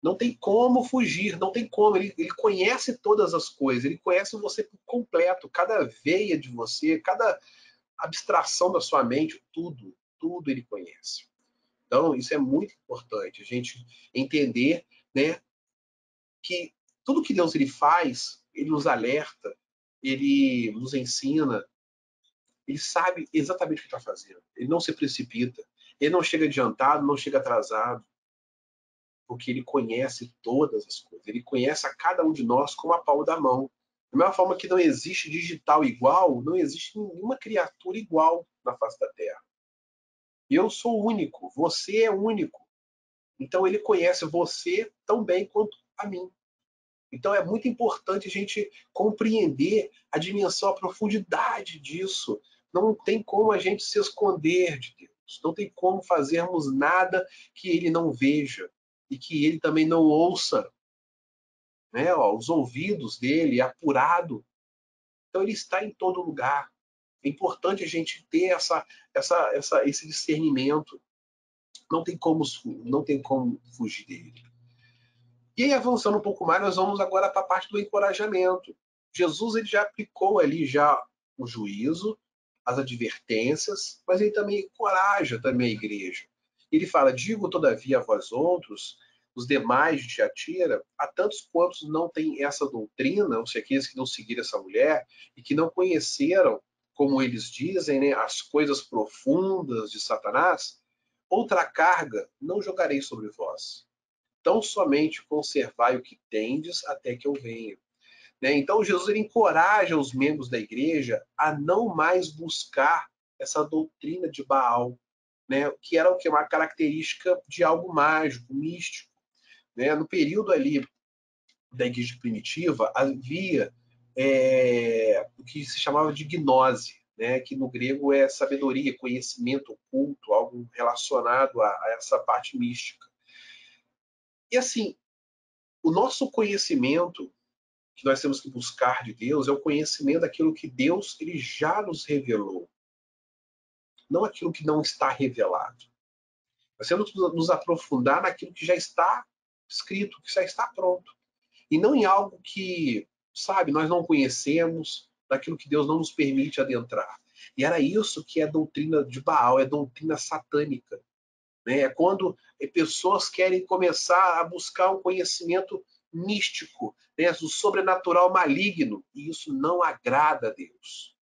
Não tem como fugir, não tem como. Ele conhece todas as coisas, ele conhece você por completo, cada veia de você, cada abstração da sua mente, tudo, tudo ele conhece. Então, isso é muito importante, a gente entender, né, que tudo que Deus ele faz, ele nos alerta, ele nos ensina, ele sabe exatamente o que está fazendo. Ele não se precipita, ele não chega adiantado, não chega atrasado, porque ele conhece todas as coisas. Ele conhece a cada um de nós como a palma da mão. Da mesma forma que não existe digital igual, não existe nenhuma criatura igual na face da Terra. Eu sou único, você é único. Então ele conhece você tão bem quanto a mim. Então é muito importante a gente compreender a dimensão, a profundidade disso. Não tem como a gente se esconder de Deus. Não tem como fazermos nada que ele não veja e que ele também não ouça, né? Os ouvidos dele, apurado. Então ele está em todo lugar. É importante a gente ter esse discernimento. Não tem como fugir dele. E aí, avançando um pouco mais, nós vamos agora para a parte do encorajamento. Jesus ele já aplicou ali já o juízo, as advertências, mas ele também encoraja também a igreja. Ele fala: digo todavia a vós outros, os demais de Tiatira, a tantos quantos não têm essa doutrina, ou seja, aqueles que não seguiram essa mulher e que não conheceram, como eles dizem, né, as coisas profundas de Satanás, outra carga não jogarei sobre vós. Tão somente conservai o que tendes até que eu venha. Né? Então Jesus ele encoraja os membros da igreja a não mais buscar essa doutrina de Baal, né? Que era o que? Uma característica de algo mágico, místico. Né? No período ali da igreja primitiva havia o que se chamava de gnose, né? Que no grego é sabedoria, conhecimento oculto, algo relacionado a essa parte mística. E assim, o nosso conhecimento que nós temos que buscar de Deus é o conhecimento daquilo que Deus ele já nos revelou, não aquilo que não está revelado. Nós temos que nos aprofundar naquilo que já está escrito, que já está pronto, e não em algo que, sabe, nós não conhecemos, daquilo que Deus não nos permite adentrar. E era isso que é a doutrina de Baal, é a doutrina satânica. Né? É quando pessoas querem começar a buscar um conhecimento místico, né? Do sobrenatural maligno, e isso não agrada a Deus.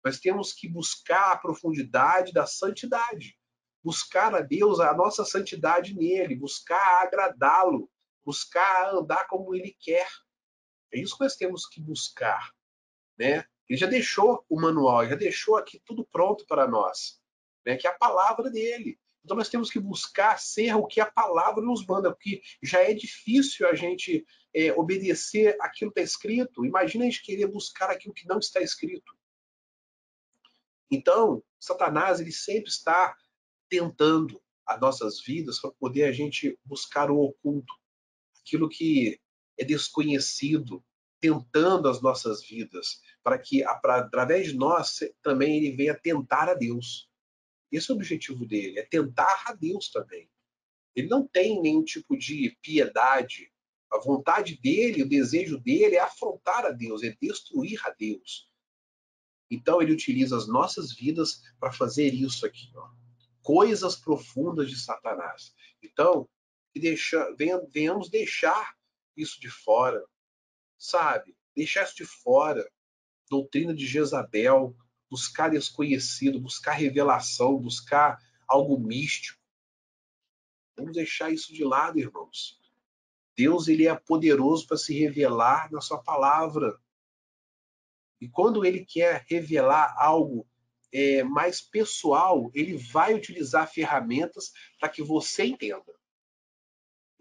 Nós temos que buscar a profundidade da santidade, buscar a Deus, a nossa santidade nele, buscar agradá-lo, buscar andar como ele quer. É isso que nós temos que buscar. Né? Ele já deixou o manual, já deixou aqui tudo pronto para nós, né? Que é a palavra dele. Então nós temos que buscar ser o que a palavra nos manda, porque já é difícil a gente obedecer aquilo que está escrito. Imagina a gente querer buscar aquilo que não está escrito. Então, Satanás ele sempre está tentando as nossas vidas para poder a gente buscar o oculto, aquilo que é desconhecido, tentando as nossas vidas, para que através de nós também ele venha tentar a Deus. Esse é o objetivo dele, é tentar a Deus também. Ele não tem nenhum tipo de piedade. A vontade dele, o desejo dele é afrontar a Deus, é destruir a Deus. Então ele utiliza as nossas vidas para fazer isso aqui, ó. Coisas profundas de Satanás. Então, venhamos deixar isso de fora, sabe? Deixar isso de fora. Doutrina de Jezabel, buscar desconhecido, buscar revelação, buscar algo místico. Vamos deixar isso de lado, irmãos. Deus ele é poderoso para se revelar na sua palavra. E quando ele quer revelar algo mais pessoal, ele vai utilizar ferramentas para que você entenda.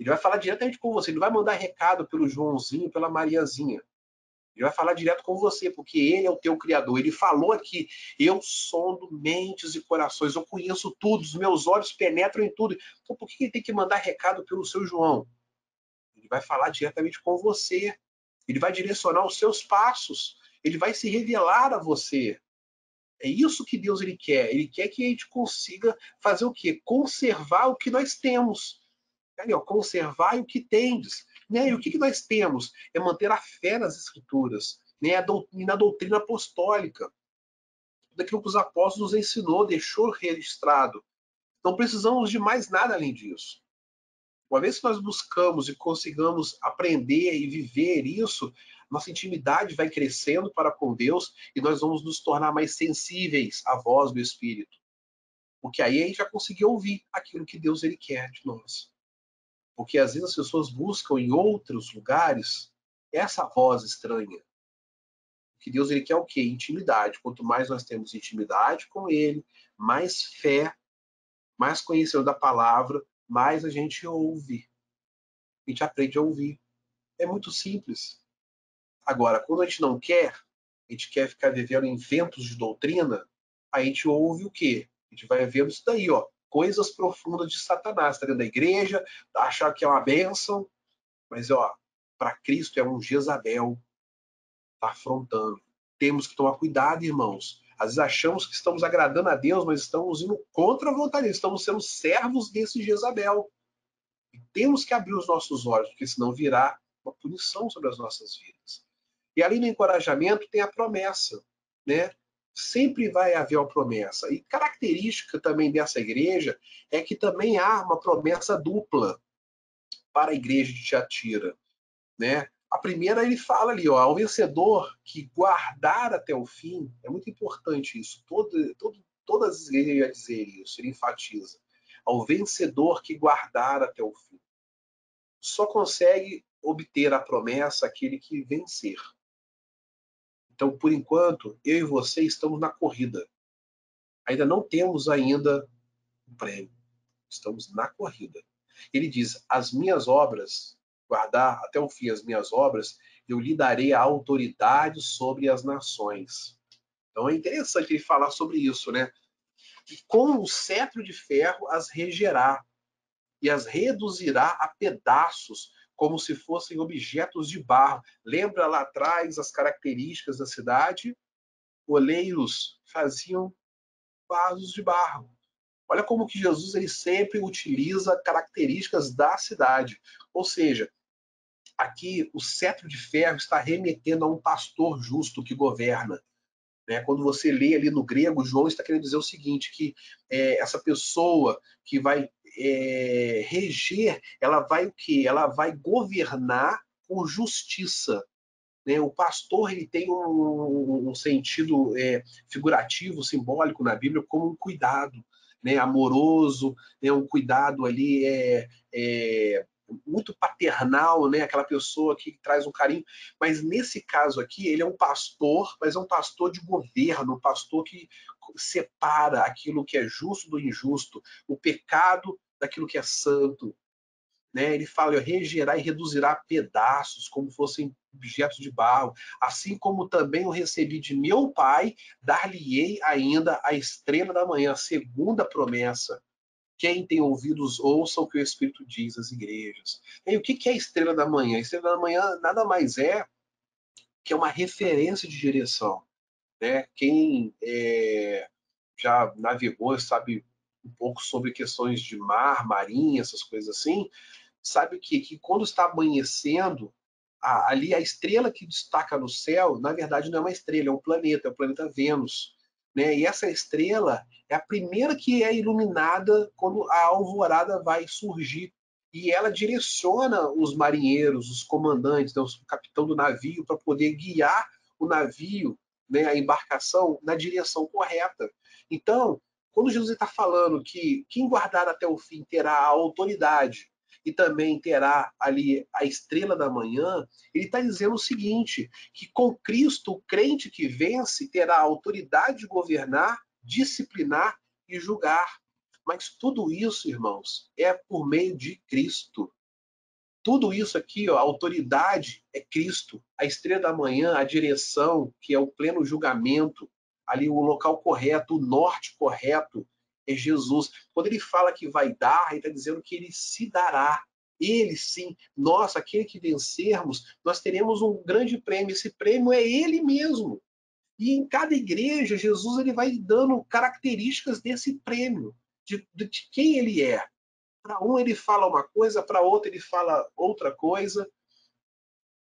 Ele vai falar diretamente com você. Ele não vai mandar recado pelo Joãozinho, pela Mariazinha. Ele vai falar direto com você, porque ele é o teu criador. Ele falou aqui, eu sondo mentes e corações, eu conheço tudo, os meus olhos penetram em tudo. Então por que ele tem que mandar recado pelo seu João? Ele vai falar diretamente com você. Ele vai direcionar os seus passos. Ele vai se revelar a você. É isso que Deus ele quer. Ele quer que a gente consiga fazer o quê? Conservar o que nós temos. Ali, ó, conservar o que tendes. Né? E o que nós temos? É manter a fé nas Escrituras, né? E na doutrina apostólica. Tudo aquilo que os apóstolos ensinou, deixou registrado. Não precisamos de mais nada além disso. Uma vez que nós buscamos e consigamos aprender e viver isso, nossa intimidade vai crescendo para com Deus e nós vamos nos tornar mais sensíveis à voz do Espírito. Porque aí a gente já conseguiu ouvir aquilo que Deus ele quer de nós. Porque às vezes as pessoas buscam em outros lugares essa voz estranha. O que Deus ele quer é o quê? Intimidade. Quanto mais nós temos intimidade com Ele, mais fé, mais conhecimento da palavra, mais a gente ouve. A gente aprende a ouvir. É muito simples. Agora, quando a gente não quer, a gente quer ficar vivendo em ventos de doutrina, a gente ouve o quê? A gente vai vendo isso daí, ó, coisas profundas de Satanás, tá dentro da igreja, achar que é uma bênção, mas ó, para Cristo é um Jezabel, tá afrontando. Temos que tomar cuidado, irmãos. Às vezes achamos que estamos agradando a Deus, mas estamos indo contra a vontade dele, estamos sendo servos desse Jezabel. E temos que abrir os nossos olhos, porque senão virá uma punição sobre as nossas vidas. E além do encorajamento, tem a promessa, né? Sempre vai haver uma promessa. E característica também dessa igreja é que também há uma promessa dupla para a igreja de Tiatira, né? A primeira ele fala ali, ó, ao vencedor que guardar até o fim, é muito importante isso. Todas as igrejas vão dizer isso, ele enfatiza. Ao vencedor que guardar até o fim. Só consegue obter a promessa aquele que vencer. Então, por enquanto, eu e você estamos na corrida. Ainda não temos ainda um prêmio. Estamos na corrida. Ele diz: as minhas obras, guardar até o fim as minhas obras, eu lhe darei a autoridade sobre as nações. Então é interessante ele falar sobre isso, né? E com o cetro de ferro as regerá e as reduzirá a pedaços, como se fossem objetos de barro. Lembra lá atrás as características da cidade? Oleiros faziam vasos de barro. Olha como que Jesus ele sempre utiliza características da cidade. Ou seja, aqui o cetro de ferro está remetendo a um pastor justo que governa. Né? Quando você lê ali no grego, João está querendo dizer o seguinte, que essa pessoa que vai reger, ela vai o quê? Ela vai governar com justiça. Né? O pastor ele tem um sentido figurativo, simbólico na Bíblia, como um cuidado, né? Amoroso, né? Um cuidado ali muito paternal, né? Aquela pessoa que traz um carinho. Mas nesse caso aqui, ele é um pastor, mas é um pastor de governo, um pastor que separa aquilo que é justo do injusto, o pecado daquilo que é santo. Né? Ele fala, regerá e reduzirá a pedaços, como fossem objetos de barro. Assim como também eu recebi de meu Pai, dar-lhe-ei ainda a estrela da manhã, a segunda promessa. Quem tem ouvidos, ouça o que o Espírito diz às igrejas. E o que é a estrela da manhã? A estrela da manhã nada mais é que uma referência de direção. Né? Quem já navegou, sabe um pouco sobre questões de mar, marinha, essas coisas assim, sabe que quando está amanhecendo, ali a estrela que destaca no céu, na verdade não é uma estrela, é o planeta Vênus. Né? E essa estrela é a primeira que é iluminada quando a alvorada vai surgir. E ela direciona os marinheiros, os comandantes, né, o capitão do navio, para poder guiar o navio, né, a embarcação, na direção correta. Então, quando Jesus está falando que quem guardar até o fim terá a autoridade e também terá ali a estrela da manhã, ele está dizendo o seguinte, que com Cristo, o crente que vence terá a autoridade de governar, disciplinar e julgar. Mas tudo isso, irmãos, é por meio de Cristo. Tudo isso aqui, ó, a autoridade é Cristo. A estrela da manhã, a direção, que é o pleno julgamento, ali o local correto, o norte correto, é Jesus. Quando ele fala que vai dar, ele está dizendo que ele se dará. Ele sim, nós, aquele que vencermos, nós teremos um grande prêmio. Esse prêmio é ele mesmo. E em cada igreja, Jesus ele vai dando características desse prêmio, de quem ele é. Para um ele fala uma coisa, para outro ele fala outra coisa.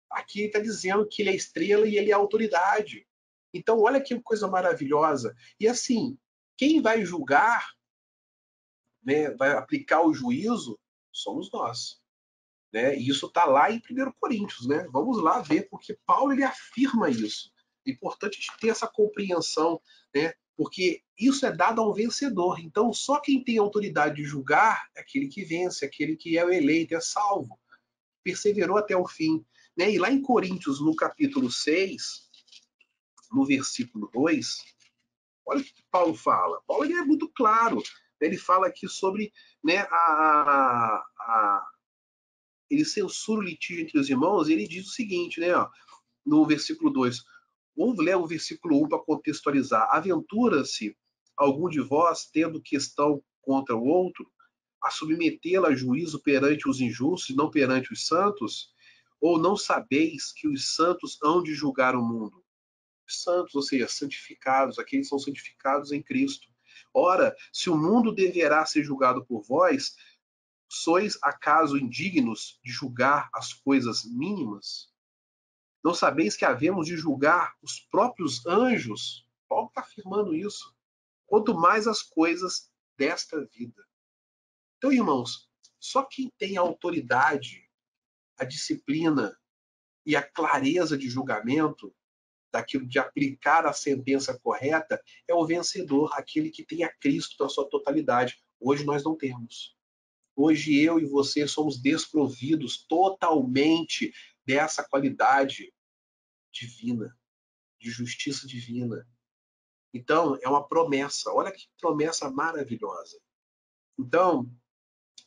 Aqui ele está dizendo que ele é estrela e ele é autoridade. Então, olha que coisa maravilhosa. E assim, quem vai julgar, né, vai aplicar o juízo, somos nós. Né? E isso está lá em 1 Coríntios. Né? Vamos lá ver, porque Paulo ele afirma isso. É importante a gente ter essa compreensão, né? Porque isso é dado ao vencedor. Então, só quem tem autoridade de julgar é aquele que vence, aquele que é o eleito, é salvo, perseverou até o fim. Né? E lá em Coríntios, no capítulo 6, no versículo 2, olha o que Paulo fala. Paulo ele é muito claro. Né? Ele fala aqui sobre, né, ele censura o litígio entre os irmãos, e ele diz o seguinte, né, ó, no versículo 2. Vamos ler o versículo 1 para contextualizar. Aventura-se algum de vós, tendo questão contra o outro, a submetê-la a juízo perante os injustos e não perante os santos? Ou não sabeis que os santos hão de julgar o mundo? Os santos, ou seja, santificados, aqueles que são santificados em Cristo. Ora, se o mundo deverá ser julgado por vós, sois acaso indignos de julgar as coisas mínimas? Não sabeis que havemos de julgar os próprios anjos? Paulo está afirmando isso. Quanto mais as coisas desta vida. Então, irmãos, só quem tem a autoridade, a disciplina e a clareza de julgamento, daquilo de aplicar a sentença correta, é o vencedor, aquele que tem a Cristo na sua totalidade. Hoje nós não temos. Hoje eu e você somos desprovidos totalmente dessa qualidade divina, de justiça divina. Então, é uma promessa. Olha que promessa maravilhosa. Então,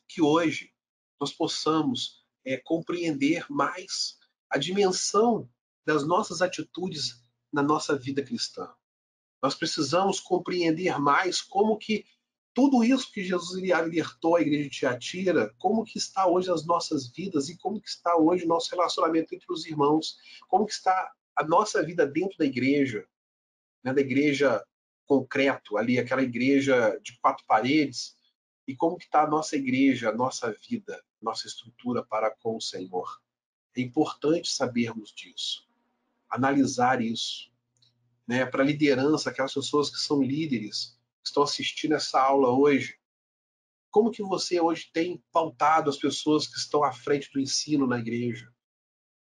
que hoje nós possamos compreender mais a dimensão das nossas atitudes na nossa vida cristã. Nós precisamos compreender mais como que tudo isso que Jesus alertou a igreja de Tiatira, como que está hoje as nossas vidas e como que está hoje o nosso relacionamento entre os irmãos, como que está a nossa vida dentro da igreja, né, da igreja concreto, ali aquela igreja de quatro paredes, e como que está a nossa igreja, a nossa vida, nossa estrutura para com o Senhor. É importante sabermos disso, analisar isso, né, para a liderança, aquelas pessoas que são líderes, que estão assistindo essa aula hoje. Como que você hoje tem pautado as pessoas que estão à frente do ensino na igreja?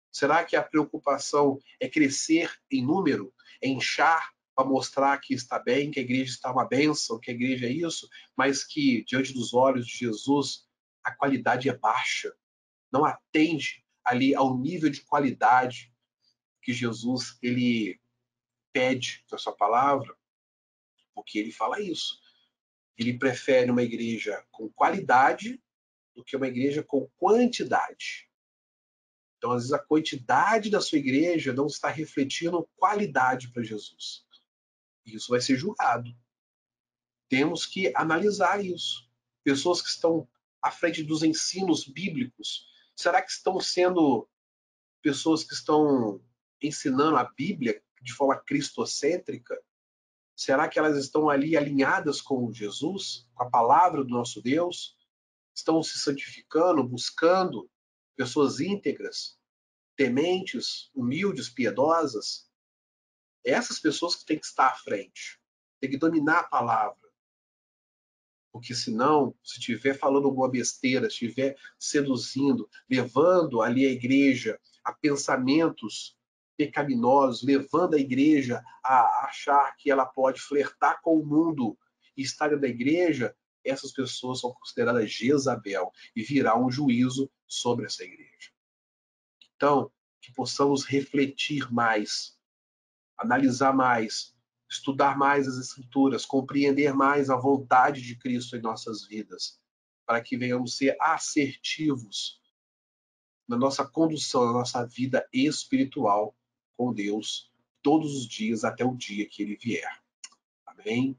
Será que a preocupação é crescer em número, é inchar para mostrar que está bem, que a igreja está uma bênção, que a igreja é isso, mas que diante dos olhos de Jesus a qualidade é baixa, não atende ali ao nível de qualidade que Jesus ele pede na sua palavra, porque ele fala isso. Ele prefere uma igreja com qualidade do que uma igreja com quantidade. Então, às vezes, a quantidade da sua igreja não está refletindo qualidade para Jesus. E isso vai ser julgado. Temos que analisar isso. Pessoas que estão à frente dos ensinos bíblicos, será que estão sendo pessoas que estão ensinando a Bíblia de forma cristocêntrica? Será que elas estão ali alinhadas com Jesus, com a palavra do nosso Deus? Estão se santificando, buscando pessoas íntegras, tementes, humildes, piedosas? Essas pessoas que têm que estar à frente, têm que dominar a palavra. Porque senão, se estiver falando alguma besteira, se estiver seduzindo, levando ali a igreja a pensamentos pecaminosos, levando a igreja a achar que ela pode flertar com o mundo e estar dentro da igreja, essas pessoas são consideradas Jezabel e virá um juízo sobre essa igreja. Então, que possamos refletir mais, analisar mais, estudar mais as Escrituras, compreender mais a vontade de Cristo em nossas vidas, para que venhamos ser assertivos na nossa condução, na nossa vida espiritual com Deus, todos os dias até o dia que Ele vier. Amém?